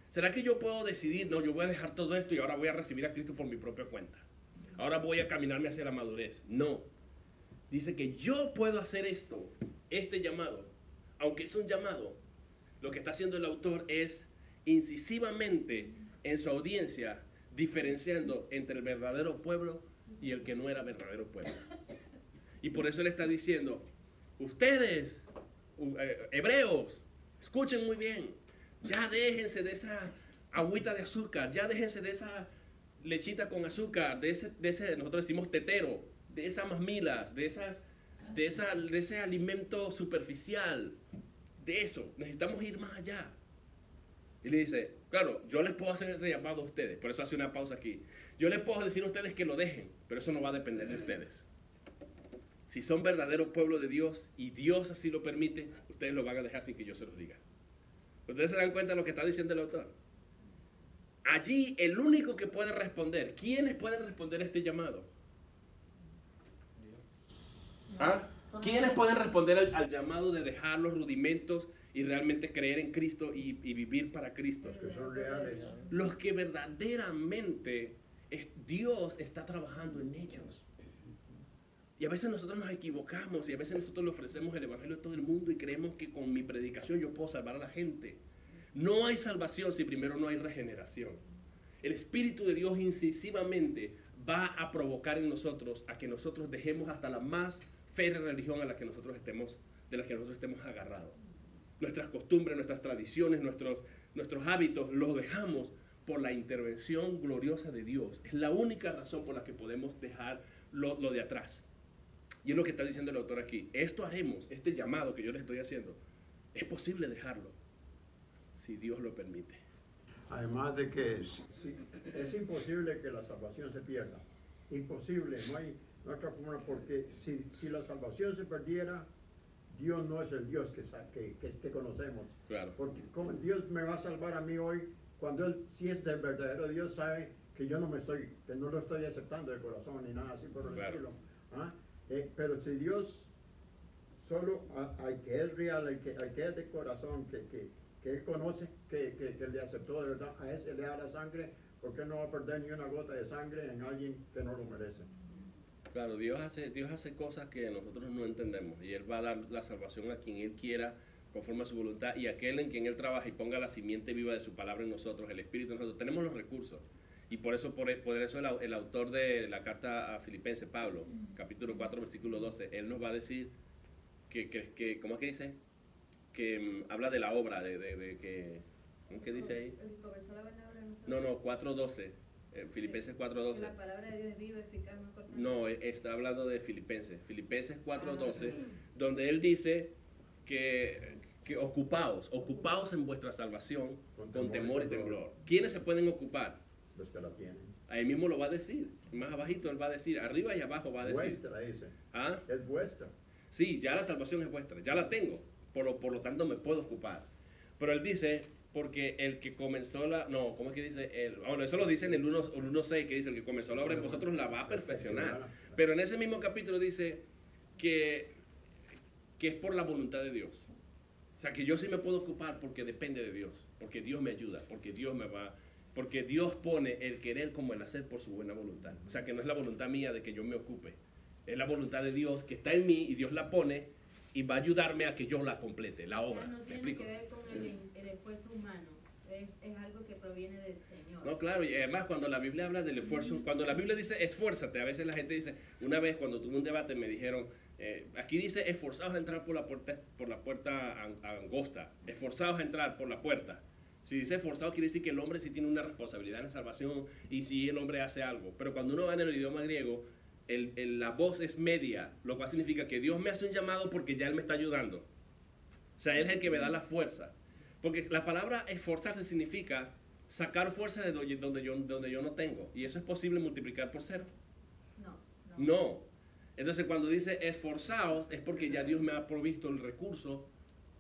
¿Será que yo puedo decidir, no, yo voy a dejar todo esto y ahora voy a recibir a Cristo por mi propia cuenta? Ahora voy a caminarme hacia la madurez. No. Dice que yo puedo hacer esto, este llamado, aunque es un llamado. Lo que está haciendo el autor es incisivamente en su audiencia diferenciando entre el verdadero pueblo y el que no era verdadero pueblo. Y por eso él está diciendo, ustedes, hebreos, escuchen muy bien, ya déjense de esa agüita de azúcar, ya déjense de esa lechita con azúcar, de ese nosotros decimos tetero, de esas mamilas, de ese alimento superficial. De eso, necesitamos ir más allá. Y le dice, claro, yo les puedo hacer este llamado a ustedes, por eso hace una pausa aquí. Yo les puedo decir a ustedes que lo dejen, pero eso no va a depender de ustedes. Si son verdadero pueblo de Dios y Dios así lo permite, ustedes lo van a dejar sin que yo se los diga. ¿Ustedes se dan cuenta de lo que está diciendo el autor? Allí el único que puede responder, ¿quiénes pueden responder a este llamado? ¿Ah? ¿Quiénes pueden responder al llamado de dejar los rudimentos y realmente creer en Cristo y vivir para Cristo? Los que son reales. Los que verdaderamente Dios está trabajando en ellos. Y a veces nosotros nos equivocamos y a veces nosotros le ofrecemos el evangelio a todo el mundo y creemos que con mi predicación yo puedo salvar a la gente. No hay salvación si primero no hay regeneración. El Espíritu de Dios incisivamente va a provocar en nosotros a que nosotros dejemos hasta la más férrea religión de la que nosotros estemos agarrados. Nuestras costumbres, nuestras tradiciones, nuestros hábitos los dejamos por la intervención gloriosa de Dios. Es la única razón por la que podemos dejar lo de atrás. Y es lo que está diciendo el autor aquí. Esto haremos, este llamado que yo les estoy haciendo, es posible dejarlo si Dios lo permite. Además de que es imposible que la salvación se pierda. Imposible, no hay otra forma, porque si la salvación se perdiera, Dios no es el Dios que conocemos. Claro. Porque como Dios me va a salvar a mí hoy, cuando Él, si es del verdadero Dios, sabe que yo no lo estoy aceptando de corazón ni nada así por el estilo. ¿Ah? Pero si Dios solo al que es real, al que es de corazón, que Él conoce, que le aceptó de verdad, a ese le da la sangre, porque no va a perder ni una gota de sangre en alguien que no lo merece. Claro, Dios hace cosas que nosotros no entendemos y Él va a dar la salvación a quien Él quiera, conforme a su voluntad, y aquel en quien Él trabaja y ponga la simiente viva de su palabra en nosotros, el Espíritu en nosotros. Tenemos los recursos. Y por eso el autor de la carta a Filipenses, Pablo, capítulo 4, versículo 12, él nos va a decir que ¿cómo es que dice? Que habla de la obra, ¿cómo es que dice ahí? No, 4.12, Filipenses 4.12. La palabra de Dios es viva, eficaz, más cortante. No, está hablando de Filipenses 4.12, donde él dice que ocupaos en vuestra salvación con temor y temblor. ¿Quiénes se pueden ocupar? Los que la tienen. Ahí mismo lo va a decir, más abajito él va a decir, arriba y abajo va a decir. Vuestra, dice. ¿Ah? Es vuestra. Sí, ya la salvación es vuestra, ya la tengo, por lo tanto me puedo ocupar. Pero él dice, porque el que comenzó ¿cómo es que dice? Eso lo dice en el 1.6, que dice, el que comenzó la obra en vosotros la va a perfeccionar. Pero en ese mismo capítulo dice que es por la voluntad de Dios. O sea, que yo sí me puedo ocupar porque depende de Dios, porque Dios me ayuda, porque Dios pone el querer como el hacer por su buena voluntad. O sea, que no es la voluntad mía de que yo me ocupe. Es la voluntad de Dios que está en mí y Dios la pone y va a ayudarme a que yo la complete, la obra. No ¿Me tiene explico? que ver con el esfuerzo humano. es algo que proviene del Señor. No, claro, y además cuando la Biblia habla del esfuerzo, cuando la Biblia dice esfuérzate, a veces la gente dice, una vez cuando tuve un debate me dijeron, aquí dice esforzados a entrar por la puerta angosta, esforzados a entrar por la puerta. Si dice esforzado quiere decir que el hombre sí tiene una responsabilidad en la salvación y sí el hombre hace algo, pero cuando uno va en el idioma griego, la voz es media, lo cual significa que Dios me hace un llamado porque ya Él me está ayudando. O sea, Él es el que me da la fuerza. Porque la palabra esforzarse significa sacar fuerza de donde yo no tengo. Y eso es posible multiplicar por cero. No. Entonces cuando dice esforzados es porque ya Dios me ha provisto el recurso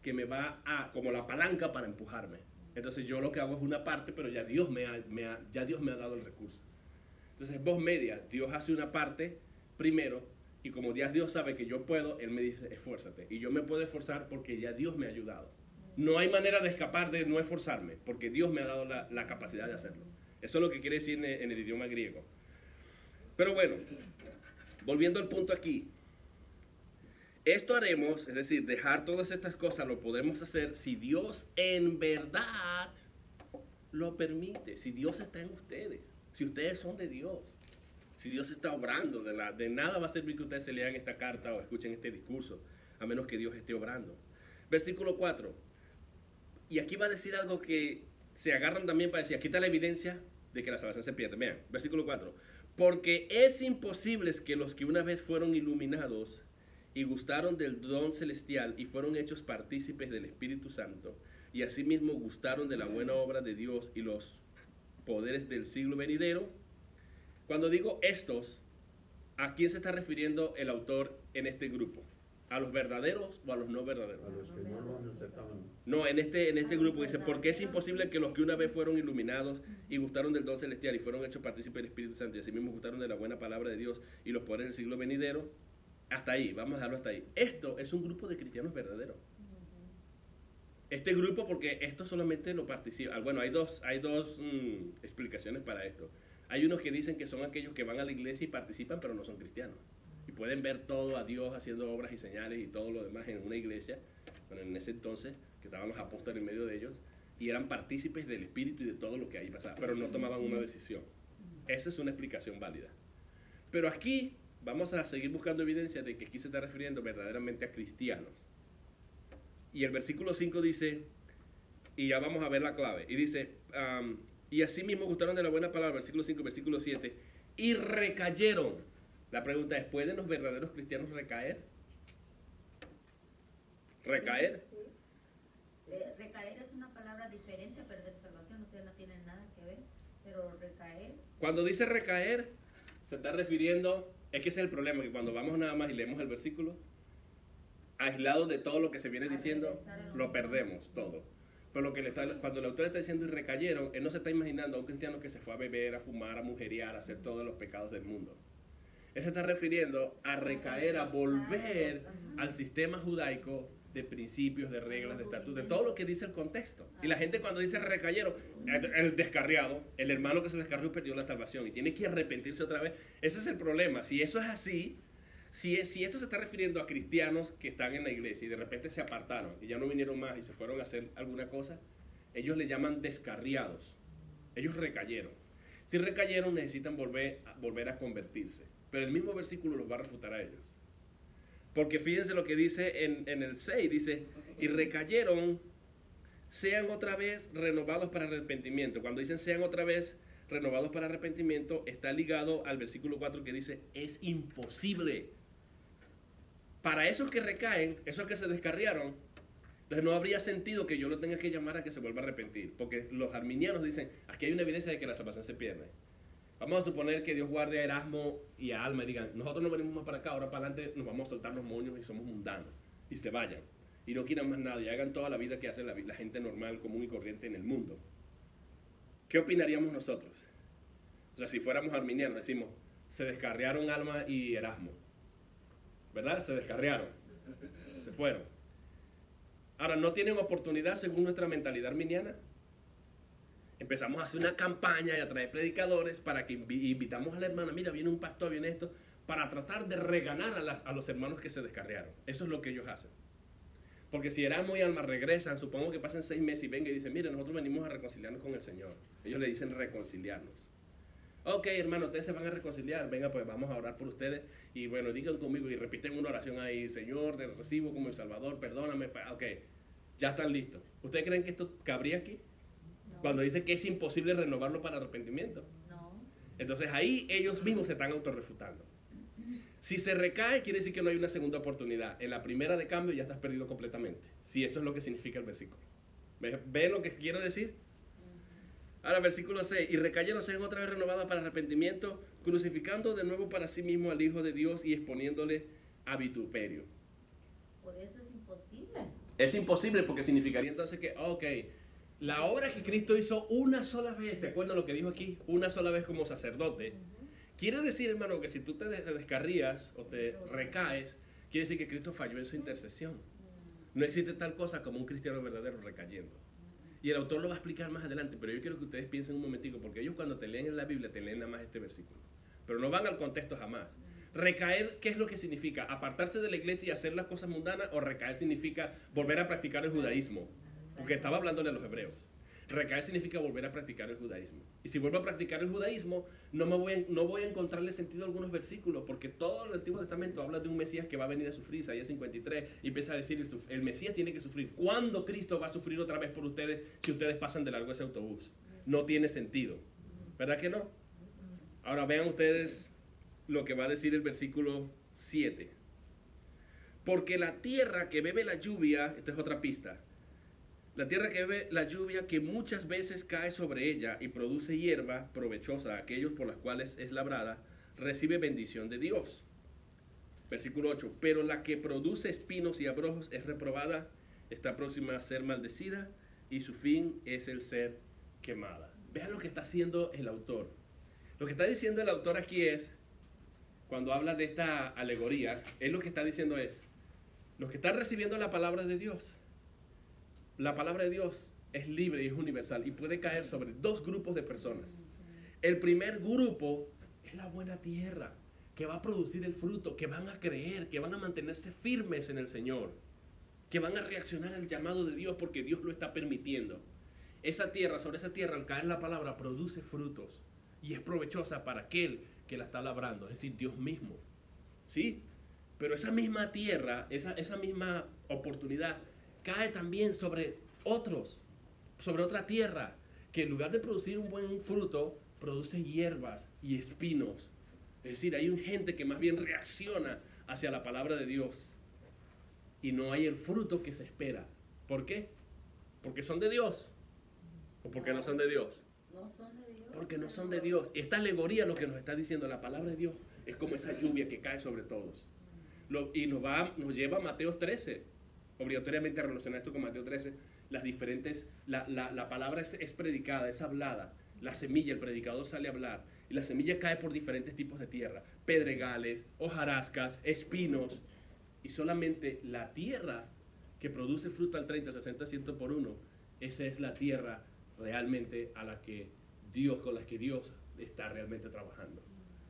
que me va como la palanca para empujarme. Entonces yo lo que hago es una parte, pero ya Dios me ha dado el recurso. Entonces voz media, Dios hace una parte primero y como ya Dios sabe que yo puedo, Él me dice esfuérzate. Y yo me puedo esforzar porque ya Dios me ha ayudado. No hay manera de escapar de no esforzarme, porque Dios me ha dado la capacidad de hacerlo. Eso es lo que quiere decir en el idioma griego. Pero bueno, volviendo al punto aquí. Esto haremos, es decir, dejar todas estas cosas lo podemos hacer si Dios en verdad lo permite, si Dios está en ustedes, si ustedes son de Dios, si Dios está obrando. De nada va a servir que ustedes se lean esta carta o escuchen este discurso, a menos que Dios esté obrando. Versículo 4. Y aquí va a decir algo que se agarran también para decir, aquí está la evidencia de que la salvación se pierde. Vean, versículo 4. Porque es imposible que los que una vez fueron iluminados y gustaron del don celestial y fueron hechos partícipes del Espíritu Santo y asimismo gustaron de la buena obra de Dios y los poderes del siglo venidero. Cuando digo estos, ¿a quién se está refiriendo el autor en este grupo? ¿A los verdaderos o a los no verdaderos? A los que no lo aceptaban. No, en este grupo dice, porque es imposible que los que una vez fueron iluminados y gustaron del don celestial y fueron hechos partícipes del Espíritu Santo y asimismo gustaron de la buena palabra de Dios y los poderes del siglo venidero. Hasta ahí, vamos a dejarlo hasta ahí. Esto es un grupo de cristianos verdaderos. Este grupo, porque esto solamente lo participa. Bueno, hay dos explicaciones para esto. Hay unos que dicen que son aquellos que van a la iglesia y participan, pero no son cristianos. Y pueden ver todo a Dios haciendo obras y señales y todo lo demás en una iglesia. Bueno, en ese entonces, que estaban los apóstoles en medio de ellos, y eran partícipes del Espíritu y de todo lo que ahí pasaba, pero no tomaban una decisión. Esa es una explicación válida. Pero aquí vamos a seguir buscando evidencia de que aquí se está refiriendo verdaderamente a cristianos. Y el versículo 5 dice, y ya vamos a ver la clave, y dice, y así mismo gustaron de la buena palabra, versículo 5, versículo 7, y recayeron. La pregunta es, ¿pueden los verdaderos cristianos recaer? ¿Recaer? Sí. Recaer es una palabra diferente a perder salvación, o sea, no tiene nada que ver, pero recaer. Cuando dice recaer, se está refiriendo, es que ese es el problema, que cuando vamos nada más y leemos el versículo, aislado de todo lo que se viene diciendo, lo perdemos todo. Pero cuando el autor está diciendo y recayeron, él no se está imaginando a un cristiano que se fue a beber, a fumar, a mujeriar, a hacer todos los pecados del mundo. Él se está refiriendo a recaer, a volver al sistema judaico de principios, de reglas, de estatutos, de todo lo que dice el contexto. Y la gente cuando dice recayeron, el descarriado, el hermano que se descarrió perdió la salvación y tiene que arrepentirse otra vez. Ese es el problema. Si eso es así, si esto se está refiriendo a cristianos que están en la iglesia y de repente se apartaron y ya no vinieron más y se fueron a hacer alguna cosa, ellos le llaman descarriados. Ellos recayeron. Si recayeron, necesitan volver a convertirse. Pero el mismo versículo los va a refutar a ellos. Porque fíjense lo que dice en el 6, dice, y recayeron, sean otra vez renovados para arrepentimiento. Cuando dicen sean otra vez renovados para arrepentimiento, está ligado al versículo 4 que dice, es imposible. Para esos que recaen, esos que se descarriaron, entonces no habría sentido que yo lo tenga que llamar a que se vuelva a arrepentir. Porque los arminianos dicen, aquí hay una evidencia de que la salvación se pierde. Vamos a suponer que Dios guarde a Erasmo y a Alma y digan, nosotros no venimos más para acá, ahora para adelante nos vamos a soltar los moños y somos mundanos. Y se vayan. Y no quieran más nada y hagan toda la vida que hace la gente normal, común y corriente en el mundo. ¿Qué opinaríamos nosotros? O sea, si fuéramos arminianos, decimos, se descarriaron Alma y Erasmo. ¿Verdad? Se descarriaron. Se fueron. Ahora, ¿no tienen oportunidad según nuestra mentalidad arminiana? Empezamos a hacer una campaña y a traer predicadores para que invitamos a la hermana, mira, viene un pastor, viene esto, para tratar de reganar a los hermanos que se descarriaron. Eso es lo que ellos hacen. Porque si eran muy almas, regresan, supongo que pasen 6 meses y vengan y dicen, mire, nosotros venimos a reconciliarnos con el Señor. Ellos le dicen reconciliarnos. Ok, hermano, ustedes se van a reconciliar, venga, pues vamos a orar por ustedes. Y bueno, digan conmigo y repiten una oración ahí, Señor, te recibo como el Salvador, perdóname. Ok, ya están listos. ¿Ustedes creen que esto cabría aquí? No. Cuando dice que es imposible renovarlo para arrepentimiento. No. Entonces ahí ellos mismos se están autorrefutando. Si se recae, quiere decir que no hay una segunda oportunidad. En la primera de cambio ya estás perdido completamente. Si esto es lo que significa el versículo. ¿Ven lo que quiero decir? Ahora, versículo 6. Y recayeron, sean otra vez renovadas para arrepentimiento, crucificando de nuevo para sí mismo al Hijo de Dios y exponiéndole a vituperio. Por eso es imposible. Es imposible porque significaría entonces que, ok, la obra que Cristo hizo una sola vez, ¿se acuerdan lo que dijo aquí? Una sola vez como sacerdote. Quiere decir, hermano, que si tú te descarrías o te recaes, quiere decir que Cristo falló en su intercesión. No existe tal cosa como un cristiano verdadero recayendo. Y el autor lo va a explicar más adelante, pero yo quiero que ustedes piensen un momentico, porque ellos cuando te leen en la Biblia te leen nada más este versículo. Pero no van al contexto jamás. Recaer, ¿qué es lo que significa? ¿Apartarse de la iglesia y hacer las cosas mundanas? ¿O recaer significa volver a practicar el judaísmo? Porque estaba hablándole a los hebreos. Recaer significa volver a practicar el judaísmo. Y si vuelvo a practicar el judaísmo, no voy a encontrarle sentido a algunos versículos, porque todo el Antiguo Testamento habla de un Mesías que va a venir a sufrir, Isaías 53, y empieza a decir, el Mesías tiene que sufrir. ¿Cuándo Cristo va a sufrir otra vez por ustedes si ustedes pasan de largo ese autobús? No tiene sentido. ¿Verdad que no? Ahora vean ustedes lo que va a decir el versículo 7. Porque la tierra que bebe la lluvia, esta es otra pista, la tierra que bebe la lluvia que muchas veces cae sobre ella y produce hierba provechosa a aquellos por las cuales es labrada, recibe bendición de Dios. Versículo 8. Pero la que produce espinos y abrojos es reprobada, está próxima a ser maldecida y su fin es el ser quemada. Vean lo que está haciendo el autor. Lo que está diciendo el autor aquí es, cuando habla de esta alegoría, él lo que está diciendo es, los que están recibiendo la palabra de Dios, la palabra de Dios es libre y es universal y puede caer sobre dos grupos de personas. El primer grupo es la buena tierra, que va a producir el fruto, que van a creer, que van a mantenerse firmes en el Señor, que van a reaccionar al llamado de Dios porque Dios lo está permitiendo. Esa tierra, sobre esa tierra, al caer la palabra, produce frutos y es provechosa para aquel que la está labrando, es decir, Dios mismo. ¿Sí? Pero esa misma tierra, esa misma oportunidad, cae también sobre otros, sobre otra tierra, que en lugar de producir un buen fruto, produce hierbas y espinos. Es decir, hay gente que más bien reacciona hacia la palabra de Dios y no hay el fruto que se espera. ¿Por qué? Porque son de Dios o porque no son de Dios. No son de Dios. Porque no son de Dios. Esta alegoría lo que nos está diciendo, la palabra de Dios es como esa lluvia que cae sobre todos. Y nos lleva a Mateo 13. Obligatoriamente a relacionar esto con Mateo 13, las diferentes, la palabra es predicada, es hablada, la semilla, el predicador sale a hablar, y la semilla cae por diferentes tipos de tierra, pedregales, hojarascas, espinos, y solamente la tierra que produce fruto al 30, 60, 100 por uno, esa es la tierra realmente a la que con la que Dios está realmente trabajando,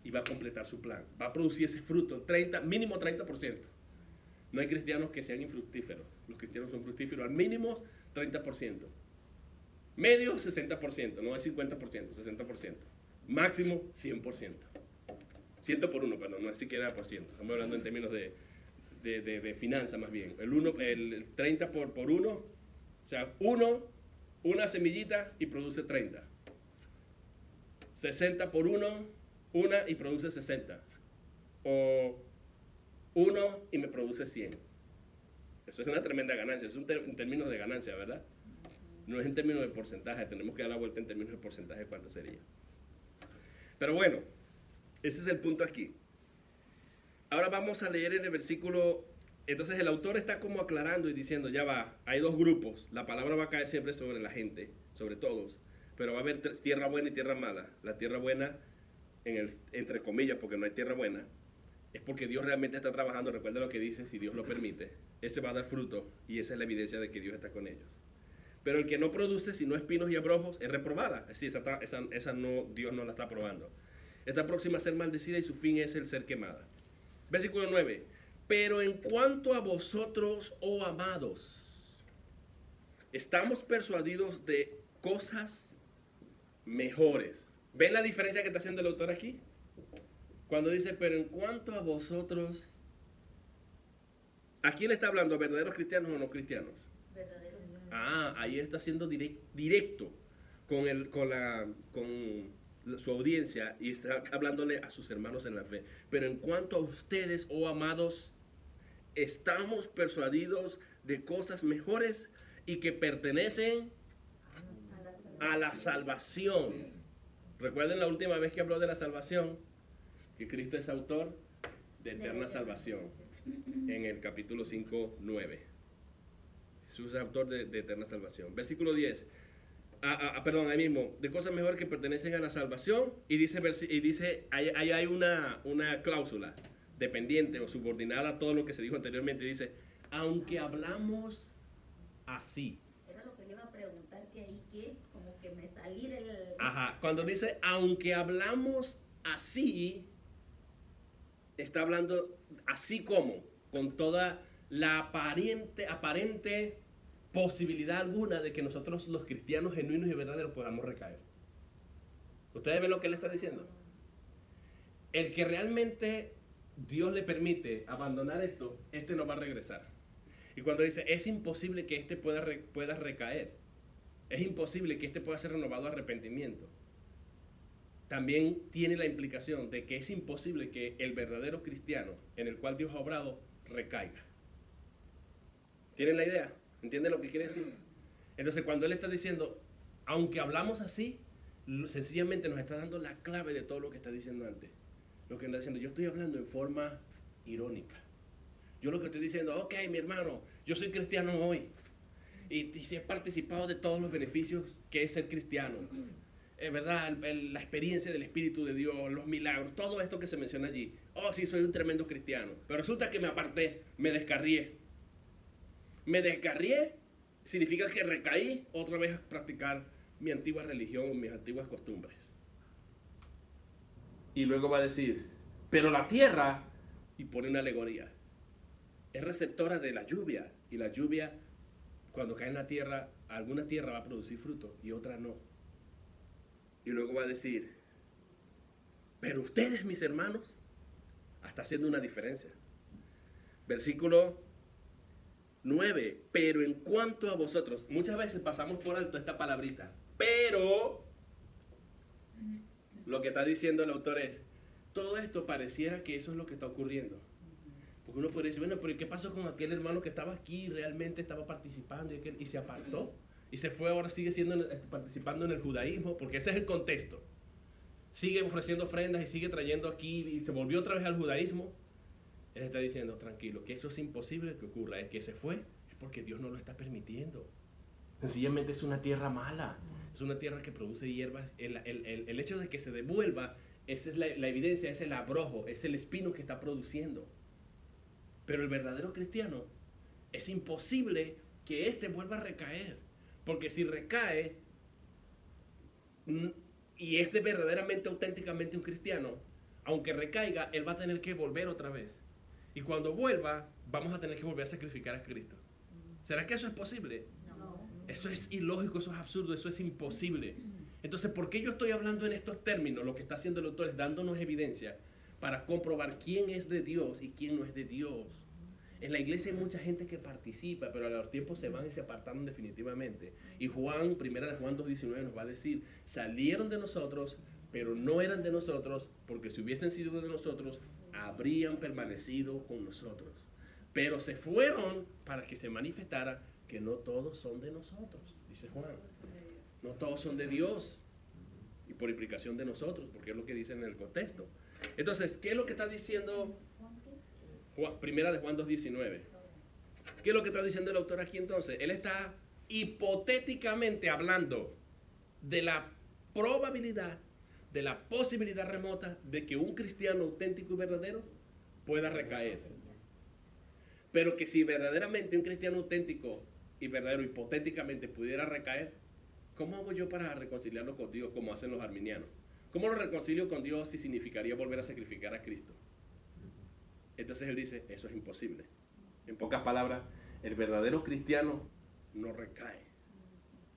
y va a completar su plan, va a producir ese fruto, mínimo 30%. No hay cristianos que sean infructíferos. Los cristianos son fructíferos al mínimo 30%. Medio 60%, no es 50%, 60%. Máximo 100%. 100 por uno, perdón, no es siquiera por ciento. Estamos hablando en términos de finanzas más bien. El 30 por uno, o sea, una semillita y produce 30. 60 por uno, una y produce 60. O 1 y me produce 100. Eso es una tremenda ganancia, es en términos de ganancia, ¿verdad? No es en términos de porcentaje, tenemos que dar la vuelta en términos de porcentaje, ¿cuánto sería? Pero bueno, ese es el punto aquí. Ahora vamos a leer en el versículo, entonces el autor está como aclarando y diciendo, ya va, hay dos grupos, la palabra va a caer siempre sobre la gente, sobre todos, pero va a haber tierra buena y tierra mala. La tierra buena, entre comillas, porque no hay tierra buena, es porque Dios realmente está trabajando. Recuerda lo que dice, si Dios lo permite, ese va a dar fruto y esa es la evidencia de que Dios está con ellos. Pero el que no produce, sino espinos y abrojos, es reprobada. Es decir, esa no, Dios no la está aprobando. Está próxima a ser maldecida y su fin es el ser quemada. Versículo 9. pero en cuanto a vosotros, oh amados, estamos persuadidos de cosas mejores. ¿Ven la diferencia que está haciendo el autor aquí? Cuando dice, pero en cuanto a vosotros, ¿a quién le está hablando? ¿A verdaderos cristianos o no cristianos? Verdadero. Ahí está siendo directo con su audiencia y está hablándole a sus hermanos en la fe. Pero en cuanto a ustedes, oh amados, estamos persuadidos de cosas mejores y que pertenecen a la salvación. Recuerden la última vez que habló de la salvación, que Cristo es autor de eterna salvación, en el capítulo 5, 9. Jesús es autor de eterna salvación. Versículo 10. Perdón, ahí mismo, de cosas mejores que pertenecen a la salvación, y dice ahí hay una cláusula dependiente o subordinada a todo lo que se dijo anteriormente. Dice, aunque hablamos así. Era lo que le iba a preguntar, que ahí que como que me salí del... Ajá, cuando dice, aunque hablamos así, está hablando así como, con toda la aparente posibilidad alguna de que nosotros los cristianos genuinos y verdaderos podamos recaer. ¿Ustedes ven lo que él está diciendo? El que realmente Dios le permite abandonar esto, este no va a regresar. Y cuando dice, es imposible que este pueda recaer, es imposible que este pueda ser renovado a arrepentimiento, también tiene la implicación de que es imposible que el verdadero cristiano en el cual Dios ha obrado recaiga. ¿Tienen la idea? ¿Entienden lo que quiere decir? Entonces, cuando él está diciendo, aunque hablamos así, sencillamente nos está dando la clave de todo lo que está diciendo antes. Lo que está diciendo, yo estoy hablando en forma irónica. Yo lo que estoy diciendo, ok, mi hermano, yo soy cristiano hoy. Y he participado de todos los beneficios que es ser cristiano. Es verdad, la experiencia del Espíritu de Dios, los milagros, todo esto que se menciona allí. Oh, sí, soy un tremendo cristiano. Pero resulta que me aparté, me descarrié. Me descarrié significa que recaí otra vez a practicar mi antigua religión, mis antiguas costumbres. Y luego va a decir, pero la tierra, y pone una alegoría, es receptora de la lluvia. Y la lluvia, cuando cae en la tierra, alguna tierra va a producir fruto y otra no. Y luego va a decir, pero ustedes, mis hermanos, está haciendo una diferencia. Versículo 9, pero en cuanto a vosotros, muchas veces pasamos por alto esta palabrita, pero lo que está diciendo el autor es, todo esto pareciera que eso es lo que está ocurriendo. Porque uno podría decir, bueno, pero ¿qué pasó con aquel hermano que estaba aquí, realmente estaba participando y se apartó? Y se fue, ahora sigue participando en el judaísmo, porque ese es el contexto. Sigue ofreciendo ofrendas y sigue trayendo aquí y se volvió otra vez al judaísmo. Él está diciendo, tranquilo, que eso es imposible que ocurra. El que se fue es porque Dios no lo está permitiendo. Sencillamente es una tierra mala. Es una tierra que produce hierbas. El hecho de que se devuelva, esa es la evidencia, es el abrojo, es el espino que está produciendo. Pero el verdadero cristiano, es imposible que éste vuelva a recaer. Porque si recae y es verdaderamente, auténticamente un cristiano, aunque recaiga, él va a tener que volver otra vez. Y cuando vuelva, vamos a tener que volver a sacrificar a Cristo. ¿Será que eso es posible? No. Eso es ilógico, eso es absurdo, eso es imposible. Entonces, ¿por qué yo estoy hablando en estos términos? Lo que está haciendo el autor es dándonos evidencia para comprobar quién es de Dios y quién no es de Dios. En la iglesia hay mucha gente que participa, pero a los tiempos se van y se apartaron definitivamente. Y primera de Juan 2:19 nos va a decir, salieron de nosotros, pero no eran de nosotros, porque si hubiesen sido de nosotros, habrían permanecido con nosotros. Pero se fueron para que se manifestara que no todos son de nosotros, dice Juan. No todos son de Dios. Y por implicación de nosotros, porque es lo que dice en el contexto. Entonces, ¿qué es lo que está diciendo primera de Juan 2:19? ¿Qué es lo que está diciendo el autor aquí entonces? Él está hipotéticamente hablando de la probabilidad, de la posibilidad remota de que un cristiano auténtico y verdadero pueda recaer. Pero que si verdaderamente un cristiano auténtico y verdadero hipotéticamente pudiera recaer, ¿cómo hago yo para reconciliarlo con Dios como hacen los arminianos? ¿Cómo lo reconcilio con Dios si significaría volver a sacrificar a Cristo? Entonces él dice, eso es imposible. En pocas palabras, el verdadero cristiano no recae.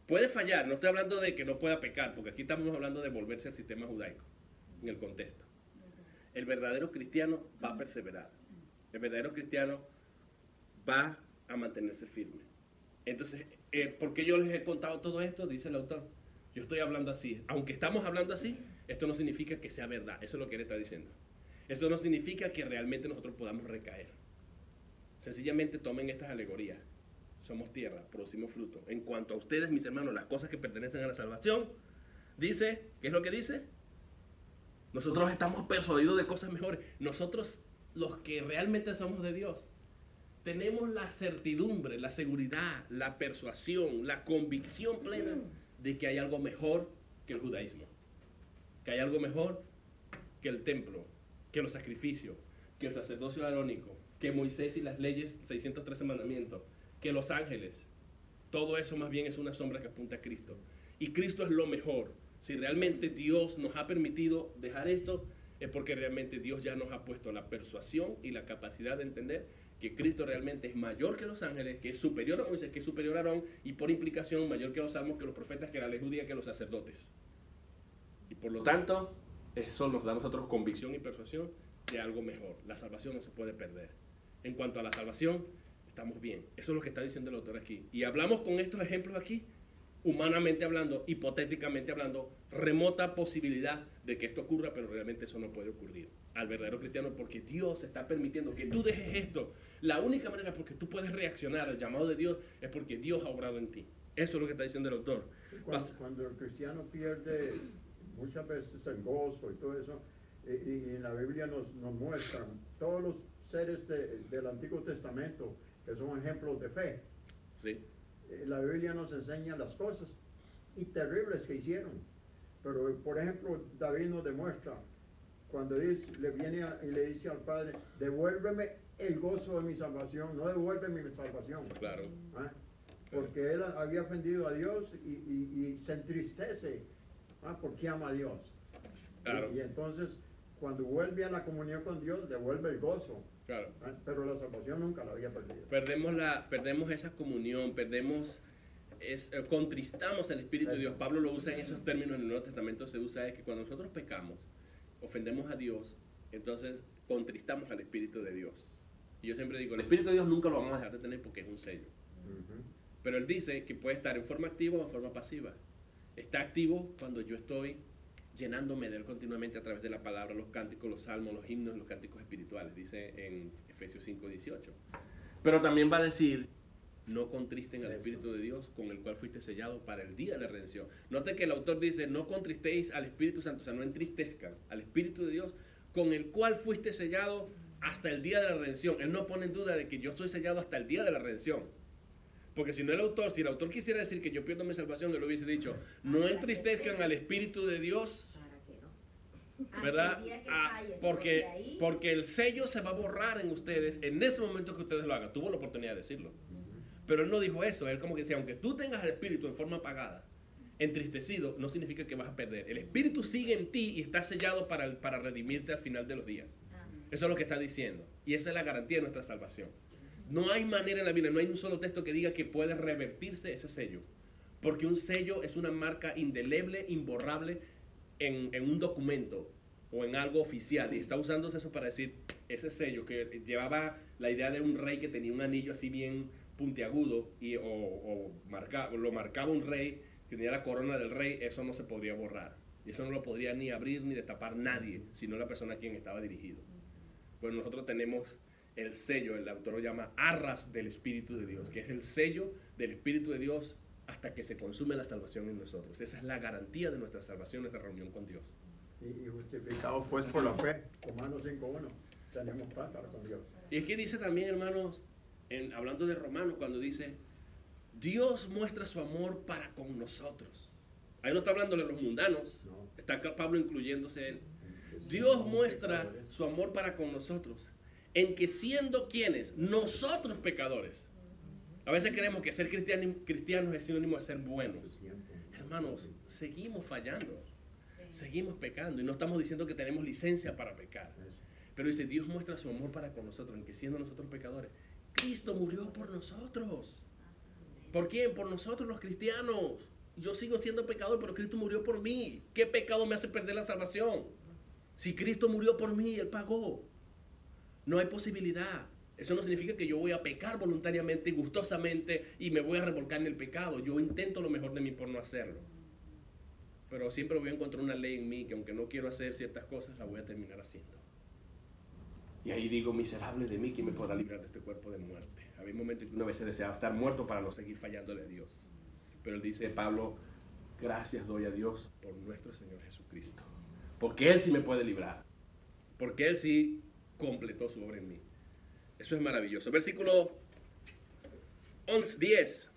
Puede fallar, no estoy hablando de que no pueda pecar, porque aquí estamos hablando de volverse al sistema judaico, en el contexto. El verdadero cristiano va a perseverar. El verdadero cristiano va a mantenerse firme. Entonces, ¿por qué yo les he contado todo esto? Dice el autor. Yo estoy hablando así. Aunque estamos hablando así, esto no significa que sea verdad. Eso es lo que él está diciendo. Esto no significa que realmente nosotros podamos recaer. Sencillamente tomen estas alegorías. Somos tierra, producimos fruto. En cuanto a ustedes, mis hermanos, las cosas que pertenecen a la salvación, dice, ¿qué es lo que dice? Nosotros estamos persuadidos de cosas mejores. Nosotros, los que realmente somos de Dios, tenemos la certidumbre, la seguridad, la persuasión, la convicción plena de que hay algo mejor que el judaísmo. Que hay algo mejor que el templo, que los sacrificios, que el sacerdocio arónico, que Moisés y las leyes, 613 mandamientos, que los ángeles. Todo eso más bien es una sombra que apunta a Cristo. Y Cristo es lo mejor. Si realmente Dios nos ha permitido dejar esto, es porque realmente Dios ya nos ha puesto la persuasión y la capacidad de entender que Cristo realmente es mayor que los ángeles, que es superior a Moisés, que es superior a Aarón, y por implicación mayor que los salmos, que los profetas, que la ley judía, que los sacerdotes. Y por lo tanto, eso nos da a nosotros convicción y persuasión de algo mejor. La salvación no se puede perder. En cuanto a la salvación, estamos bien. Eso es lo que está diciendo el autor aquí. Y hablamos con estos ejemplos aquí, humanamente hablando, hipotéticamente hablando, remota posibilidad de que esto ocurra, pero realmente eso no puede ocurrir al verdadero cristiano, porque Dios está permitiendo que tú dejes esto. La única manera porque tú puedes reaccionar al llamado de Dios es porque Dios ha obrado en ti. Eso es lo que está diciendo el autor. Cuando el cristiano pierde muchas veces el gozo y todo eso, y en la Biblia nos muestran todos los seres del Antiguo Testamento que son ejemplos de fe. Sí. La Biblia nos enseña las cosas y terribles que hicieron. Pero, por ejemplo, David nos demuestra cuando le viene y le dice al Padre, devuélveme el gozo de mi salvación, no devuélveme mi salvación. Claro. ¿Ah? Porque él había ofendido a Dios y se entristece porque ama a Dios. Claro. Y entonces, cuando vuelve a la comunión con Dios, devuelve el gozo. Claro. Pero la salvación nunca la había perdido. Perdemos esa comunión, contristamos al Espíritu de Dios. Pablo lo usa en esos términos en el Nuevo Testamento, se usa es que cuando nosotros pecamos, ofendemos a Dios, entonces contristamos al Espíritu de Dios. Y yo siempre digo, el Espíritu de Dios nunca lo vamos a dejar de tener porque es un sello. Pero él dice que puede estar en forma activa o en forma pasiva. Está activo cuando yo estoy llenándome de él continuamente a través de la palabra, los cánticos, los salmos, los himnos, los cánticos espirituales, dice en Efesios 5:18. Pero también va a decir, no contristen al Espíritu de Dios con el cual fuiste sellado para el día de la redención. Note que el autor dice, no contristéis al Espíritu Santo, o sea, no entristezcan al Espíritu de Dios con el cual fuiste sellado hasta el día de la redención. Él no pone en duda de que yo estoy sellado hasta el día de la redención. Porque si el autor quisiera decir que yo pierdo mi salvación, él lo hubiese dicho, no entristezcan al Espíritu de Dios, ¿verdad? Porque el sello se va a borrar en ustedes en ese momento que ustedes lo hagan. Tuvo la oportunidad de decirlo. Pero él no dijo eso. Él como que decía, aunque tú tengas el Espíritu en forma apagada, entristecido, no significa que vas a perder. El Espíritu sigue en ti y está sellado para redimirte al final de los días. Eso es lo que está diciendo. Y esa es la garantía de nuestra salvación. No hay manera en la Biblia, no hay un solo texto que diga que puede revertirse ese sello. Porque un sello es una marca indeleble, imborrable en un documento o en algo oficial. Y está usándose eso para decir, ese sello que llevaba la idea de un rey que tenía un anillo así bien puntiagudo lo marcaba un rey, tenía la corona del rey, eso no se podría borrar. Y eso no lo podría ni abrir ni destapar nadie, sino la persona a quien estaba dirigido. Bueno, nosotros tenemos el sello, el autor lo llama arras del Espíritu de Dios, que es el sello del Espíritu de Dios hasta que se consume la salvación en nosotros. Esa es la garantía de nuestra salvación, nuestra reunión con Dios. Y justificados pues por la fe, Romanos 5:1, tenemos paz para con Dios. Y es que dice también, hermanos, hablando de Romanos, cuando dice, Dios muestra su amor para con nosotros. Ahí no está hablando de los mundanos, no. Está acá Pablo incluyéndose él. Dios muestra su amor para con nosotros, en que siendo quienes, nosotros pecadores. A veces creemos que ser cristianos es sinónimo de ser buenos. Hermanos, seguimos fallando, seguimos pecando y no estamos diciendo que tenemos licencia para pecar. Pero dice, Dios muestra su amor para con nosotros, en que siendo nosotros pecadores, Cristo murió por nosotros. ¿Por quién? Por nosotros los cristianos. Yo sigo siendo pecador, pero Cristo murió por mí. ¿Qué pecado me hace perder la salvación? Si Cristo murió por mí, Él pagó. No hay posibilidad. Eso no significa que yo voy a pecar voluntariamente, gustosamente, y me voy a revolcar en el pecado. Yo intento lo mejor de mí por no hacerlo. Pero siempre voy a encontrar una ley en mí que aunque no quiero hacer ciertas cosas, la voy a terminar haciendo. Y ahí digo, miserable de mí, ¿quién me podrá librar de este cuerpo de muerte? Había momentos que una vez deseaba estar muerto para no seguir fallándole a Dios. Pero él dice, Pablo, gracias doy a Dios por nuestro Señor Jesucristo. Porque Él sí me puede librar. Porque Él sí completó su obra en mí. Eso es maravilloso. Versículo 10.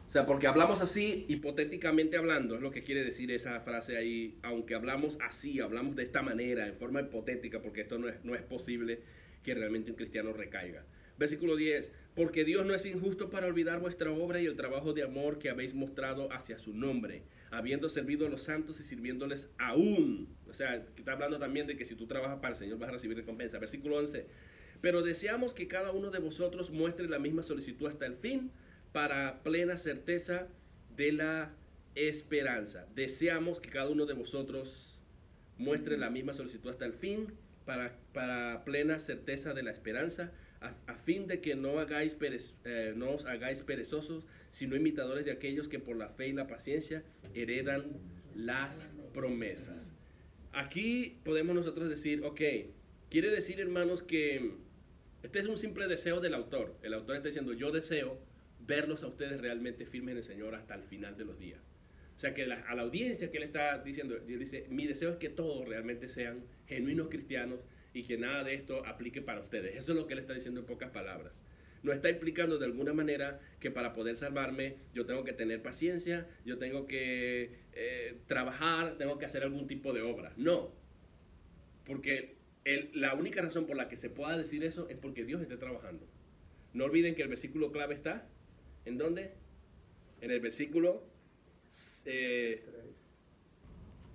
O sea, porque hablamos así, hipotéticamente hablando, es lo que quiere decir esa frase ahí. Aunque hablamos así, hablamos de esta manera, en forma hipotética, porque esto no es posible que realmente un cristiano recaiga. Versículo 10. Porque Dios no es injusto para olvidar vuestra obra y el trabajo de amor que habéis mostrado hacia su nombre, habiendo servido a los santos y sirviéndoles aún. O sea, está hablando también de que si tú trabajas para el Señor vas a recibir recompensa. Versículo 11. Pero deseamos que cada uno de vosotros muestre la misma solicitud hasta el fin, para plena certeza de la esperanza. Deseamos que cada uno de vosotros muestre la misma solicitud hasta el fin, para plena certeza de la esperanza, a fin de que no os hagáis perezosos, sino imitadores de aquellos que por la fe y la paciencia heredan las promesas. Aquí podemos nosotros decir, ok, quiere decir, hermanos, que este es un simple deseo del autor. El autor está diciendo, yo deseo verlos a ustedes realmente firmes en el Señor hasta el final de los días. O sea, que a la audiencia que él está diciendo, él dice, mi deseo es que todos realmente sean genuinos cristianos y que nada de esto aplique para ustedes. Eso es lo que él está diciendo en pocas palabras. No está implicando de alguna manera que para poder salvarme yo tengo que tener paciencia, yo tengo que trabajar, tengo que hacer algún tipo de obra. No, porque la única razón por la que se pueda decir eso es porque Dios esté trabajando. No olviden que el versículo clave está, ¿en dónde? En el versículo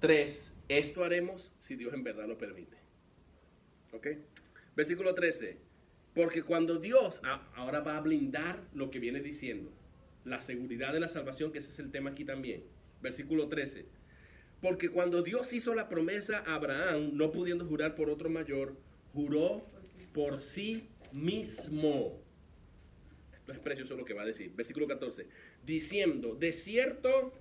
3. Esto haremos si Dios en verdad lo permite. ¿Ok? Versículo 13. Porque cuando Dios, ahora va a blindar lo que viene diciendo, la seguridad de la salvación, que ese es el tema aquí también. Versículo 13. Porque cuando Dios hizo la promesa a Abraham, no pudiendo jurar por otro mayor, juró por sí mismo. Esto es precioso lo que va a decir. Versículo 14. Diciendo, de cierto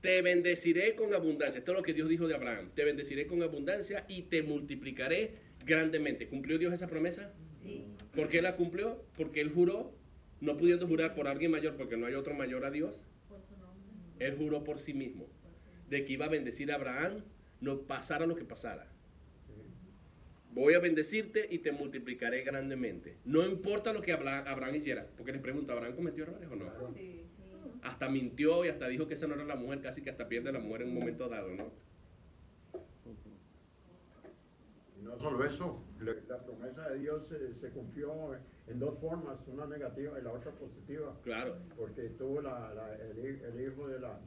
te bendeciré con abundancia. Esto es lo que Dios dijo de Abraham. Te bendeciré con abundancia y te multiplicaré grandemente. ¿Cumplió Dios esa promesa? Sí. ¿Por qué la cumplió? Porque Él juró, no pudiendo jurar por alguien mayor, porque no hay otro mayor a Dios. Por su nombre. Él juró por sí mismo, de que iba a bendecir a Abraham, no pasara lo que pasara. Voy a bendecirte y te multiplicaré grandemente. No importa lo que Abraham hiciera, porque les pregunto, ¿Abraham cometió errores o no? Sí. Hasta mintió y hasta dijo que esa no era la mujer, casi que hasta pierde la mujer en un momento dado, ¿no? Y no solo eso, la promesa de Dios se cumplió en dos formas, una negativa y la otra positiva. Claro, Porque tuvo el hijo de la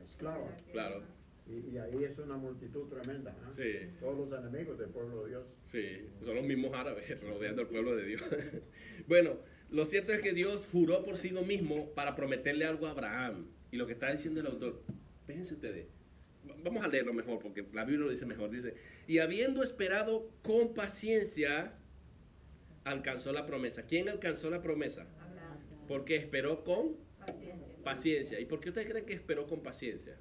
esclava. claro, Y ahí es una multitud tremenda. ¿Eh? sí, Todos los enemigos del pueblo de Dios. sí, son los mismos árabes rodeando al pueblo de Dios. Bueno, lo cierto es que Dios juró por sí mismo para prometerle algo a Abraham. Y lo que está diciendo el autor, fíjense ustedes, vamos a leerlo mejor porque la Biblia lo dice mejor. Dice, y habiendo esperado con paciencia, alcanzó la promesa. ¿Quién alcanzó la promesa? Abraham. Porque esperó con Paciencia. paciencia. ¿Y por qué ustedes creen que esperó con paciencia?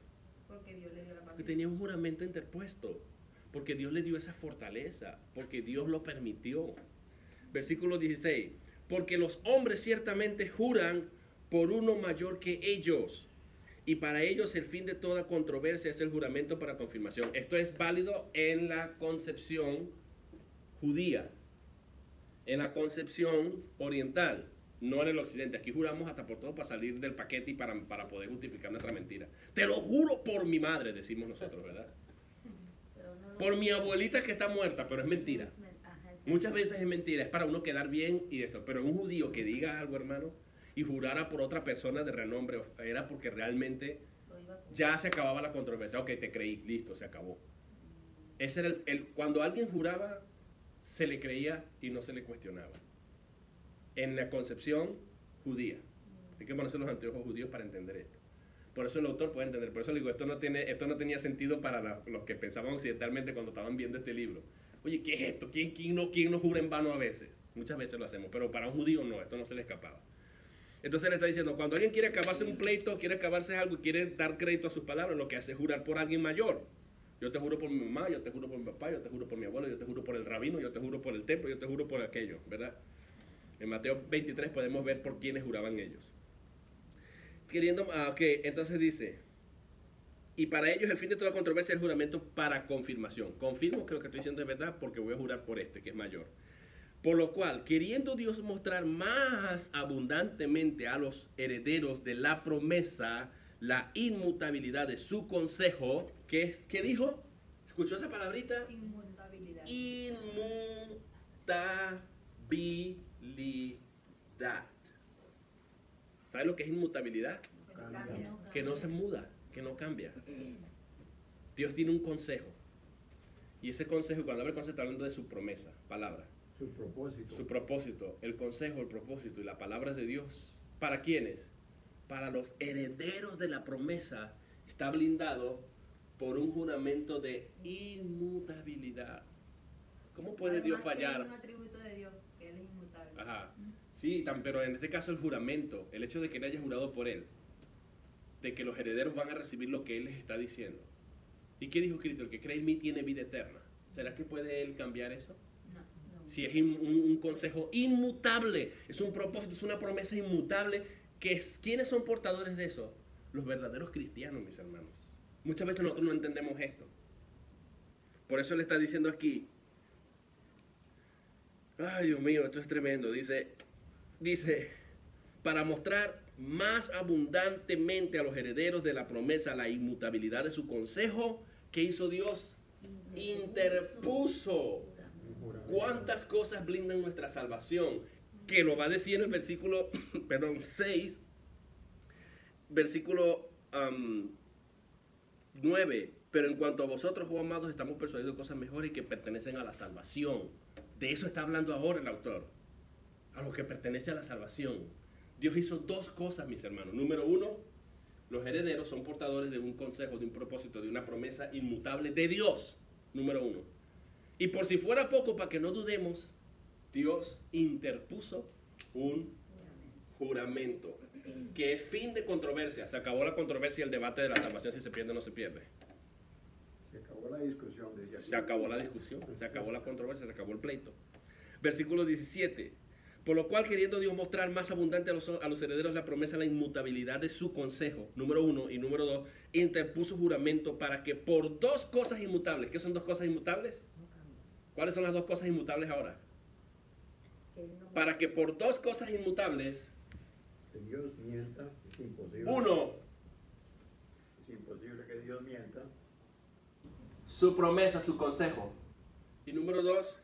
Porque Dios le dio la Porque paciencia. tenía un juramento interpuesto, porque Dios le dio esa fortaleza, porque Dios lo permitió. Versículo 16, porque los hombres ciertamente juran por uno mayor que ellos, y para ellos el fin de toda controversia es el juramento para confirmación. Esto es válido en la concepción judía, en la concepción oriental, no en el occidente. Aquí juramos hasta por todo para salir del paquete y para poder justificar nuestra mentira. Te lo juro por mi madre, decimos nosotros, ¿verdad? Pero no lo- Por mi abuelita que está muerta, pero es mentira. Ajá, exacto. Muchas veces es mentira, es para uno quedar bien y esto. Pero un judío que diga algo, hermano, y jurara por otra persona de renombre, era porque realmente Lo iba a cumplir. ya se acababa la controversia. Ok, te creí, listo, se acabó. Ese era cuando alguien juraba, se le creía y no se le cuestionaba. En la concepción judía. Hay que ponerse los anteojos judíos para entender esto. Por eso el autor puede entender. Por eso le digo, esto no tenía sentido para los que pensaban occidentalmente cuando estaban viendo este libro. Oye, ¿qué es esto? ¿Quién no jura en vano a veces? Muchas veces lo hacemos, pero para un judío no, esto no se le escapaba. Entonces le está diciendo, cuando alguien quiere acabarse un pleito, quiere acabarse algo, quiere dar crédito a sus palabras, lo que hace es jurar por alguien mayor. Yo te juro por mi mamá, yo te juro por mi papá, yo te juro por mi abuelo, yo te juro por el rabino, yo te juro por el templo, yo te juro por aquello, ¿verdad? En Mateo 23 podemos ver por quiénes juraban ellos. Entonces dice, y para ellos el fin de toda controversia es el juramento para confirmación. Confirmo que lo que estoy diciendo es verdad porque voy a jurar por este, que es mayor. Por lo cual, queriendo Dios mostrar más abundantemente a los herederos de la promesa la inmutabilidad de su consejo, ¿qué dijo? ¿Escuchó esa palabrita? Inmutabilidad. Inmutabilidad. ¿Sabes lo que es inmutabilidad? Que no se muda, que no cambia. Dios tiene un consejo. Y ese consejo, cuando habla de consejo, está hablando de su promesa, palabra. Su propósito. Su propósito, el consejo, el propósito y la palabra de Dios. ¿Para quiénes? Para los herederos de la promesa. Está blindado por un juramento de inmutabilidad. ¿Cómo puede Dios fallar? Es un atributo de Dios, que Él es inmutable. Ajá. Sí, pero en este caso el juramento, el hecho de que Él haya jurado por Él, de que los herederos van a recibir lo que Él les está diciendo. ¿Y qué dijo Cristo? El que cree en mí tiene vida eterna. ¿Será que puede Él cambiar eso? No. Si es un consejo inmutable, es un propósito, es una promesa inmutable, ¿quiénes son portadores de eso? Los verdaderos cristianos, mis hermanos. Muchas veces nosotros no entendemos esto. Por eso le está diciendo aquí, ay Dios mío, esto es tremendo, dice, para mostrar más abundantemente a los herederos de la promesa la inmutabilidad de su consejo, ¿qué hizo Dios? Interpuso. ¿Cuántas cosas blindan nuestra salvación? Que lo va a decir en el versículo 6, versículo 9. Pero en cuanto a vosotros, oh amados, estamos persuadidos de cosas mejores y que pertenecen a la salvación. De eso está hablando ahora el autor. A lo que pertenece a la salvación. Dios hizo dos cosas, mis hermanos. Número uno, los herederos son portadores de un consejo, de un propósito, de una promesa inmutable de Dios. Número uno. Y por si fuera poco, para que no dudemos, Dios interpuso un juramento, que es fin de controversia. Se acabó la controversia y el debate de la salvación, si se pierde o no se pierde. Se acabó la discusión. Se acabó la discusión, se acabó la controversia, se acabó el pleito. Versículo 17. Por lo cual, queriendo Dios mostrar más abundante a los herederos la promesa, la inmutabilidad de su consejo, número uno, y número dos, interpuso juramento para que por dos cosas inmutables. ¿Qué son dos cosas inmutables? ¿Cuáles son las dos cosas inmutables ahora? Para que por dos cosas inmutables, Que Dios mienta, es imposible. uno, Es imposible que Dios mienta. su promesa, su consejo, y número dos,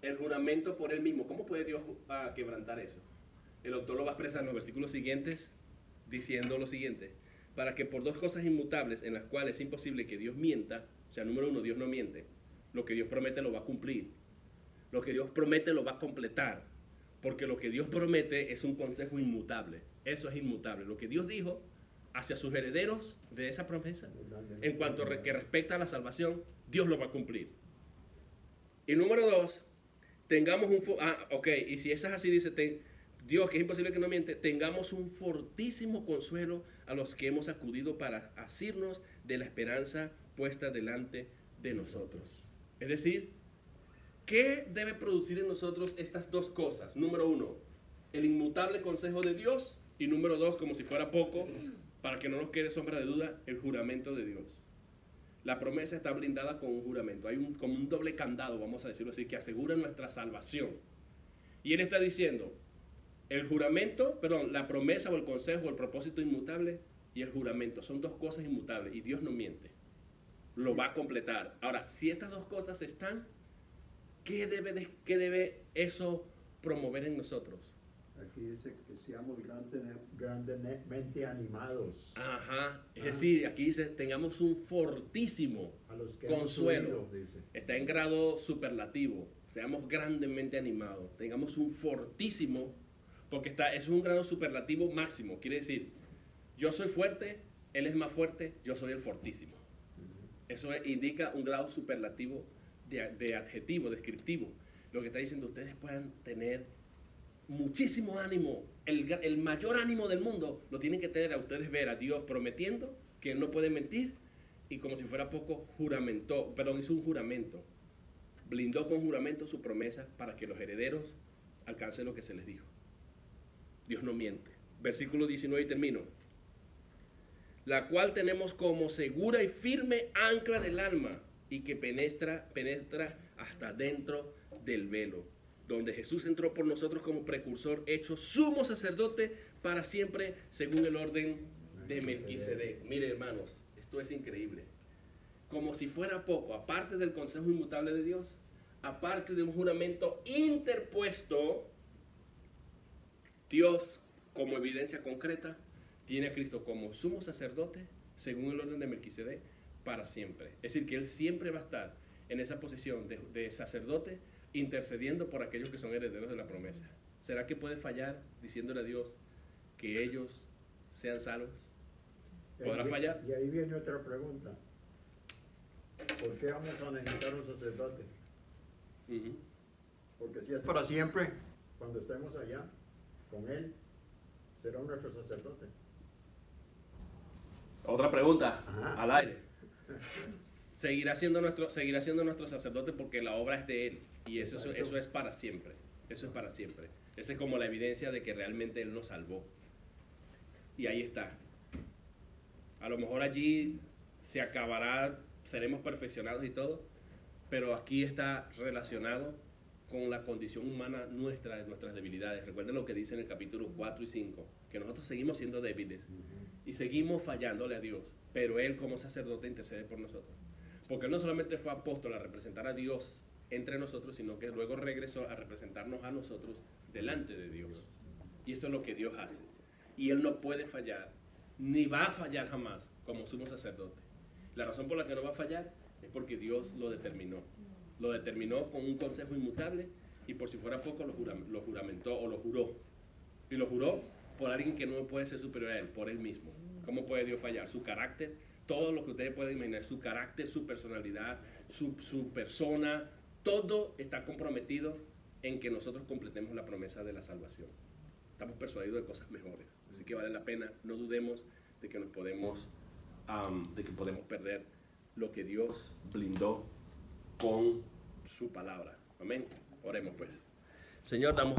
el juramento por él mismo. ¿Cómo puede Dios quebrantar eso? El autor lo va a expresar en los versículos siguientes diciendo lo siguiente: para que por dos cosas inmutables en las cuales es imposible que Dios mienta, o sea, número uno, Dios no miente, lo que Dios promete lo va a cumplir, lo que Dios promete lo va a completar, porque lo que Dios promete es un consejo inmutable. Eso es inmutable. Lo que Dios dijo hacia sus herederos de esa promesa, en cuanto que respecta a la salvación, Dios lo va a cumplir. Y número dos, tengamos y si eso es así, dice Dios, que es imposible que no miente, tengamos un fortísimo consuelo a los que hemos acudido para asirnos de la esperanza puesta delante de nosotros. Es decir, ¿qué debe producir en nosotros estas dos cosas? Número uno, el inmutable consejo de Dios, y número dos, como si fuera poco, para que no nos quede sombra de duda, el juramento de Dios. La promesa está blindada con un juramento. Hay como un doble candado, vamos a decirlo así, que asegura nuestra salvación. Y él está diciendo, la promesa o el consejo o el propósito inmutable y el juramento son dos cosas inmutables, y Dios no miente. Lo va a completar. Ahora, si estas dos cosas están, ¿qué debe eso promover en nosotros? Aquí dice que seamos grandemente animados. Ajá. Es decir, aquí dice, tengamos un fortísimo A los que consuelo. hemos huido, dice. Está en grado superlativo. Seamos grandemente animados. Tengamos un fortísimo, porque es un grado superlativo máximo. Quiere decir, yo soy fuerte, él es más fuerte, yo soy el fortísimo. Eso indica un grado superlativo de adjetivo, descriptivo. Lo que está diciendo, ustedes puedan tener muchísimo ánimo. El mayor ánimo del mundo lo tienen que tener a ustedes ver a Dios prometiendo que Él no puede mentir, y como si fuera poco, hizo un juramento. Blindó con juramento su promesa para que los herederos alcancen lo que se les dijo. Dios no miente. Versículo 19 y termino. La cual tenemos como segura y firme ancla del alma, y que penetra hasta dentro del velo, donde Jesús entró por nosotros como precursor, hecho sumo sacerdote para siempre, según el orden de Melquisedec. Mire, hermanos, esto es increíble. Como si fuera poco, aparte del consejo inmutable de Dios, aparte de un juramento interpuesto, Dios, como evidencia concreta, tiene a Cristo como sumo sacerdote, según el orden de Melquisedec, para siempre. Es decir, que Él siempre va a estar en esa posición de sacerdote, intercediendo por aquellos que son herederos de la promesa. ¿Será que puede fallar diciéndole a Dios que ellos sean salvos? ¿Podrá fallar? Y ahí viene otra pregunta. ¿Por qué vamos a necesitar un sacerdote? Porque si es para siempre, cuando estemos allá con Él, será nuestro sacerdote. Otra pregunta, Ajá. al aire. Seguirá siendo nuestro sacerdote porque la obra es de Él, y eso es para siempre. Eso es para siempre. Esa es como la evidencia de que realmente Él nos salvó. Y ahí está. A lo mejor allí se acabará, seremos perfeccionados y todo, pero aquí está relacionado con la condición humana nuestra, de nuestras debilidades. Recuerden lo que dice en el capítulo 4 y 5, que nosotros seguimos siendo débiles y seguimos fallándole a Dios, pero Él como sacerdote intercede por nosotros. Porque Él no solamente fue apóstol a representar a Dios entre nosotros, sino que luego regresó a representarnos a nosotros delante de Dios. Y eso es lo que Dios hace. Y Él no puede fallar, ni va a fallar jamás como sumo sacerdote. La razón por la que no va a fallar es porque Dios lo determinó. Lo determinó con un consejo inmutable, y por si fuera poco lo juramentó o lo juró. Y lo juró por alguien que no puede ser superior a Él, por Él mismo. ¿Cómo puede Dios fallar? Su carácter, todo lo que ustedes pueden imaginar, su carácter, su personalidad, su persona, todo está comprometido en que nosotros completemos la promesa de la salvación. Estamos persuadidos de cosas mejores. Así que vale la pena, no dudemos de que podemos perder lo que Dios blindó con su palabra. Amén. Oremos pues. Señor, damos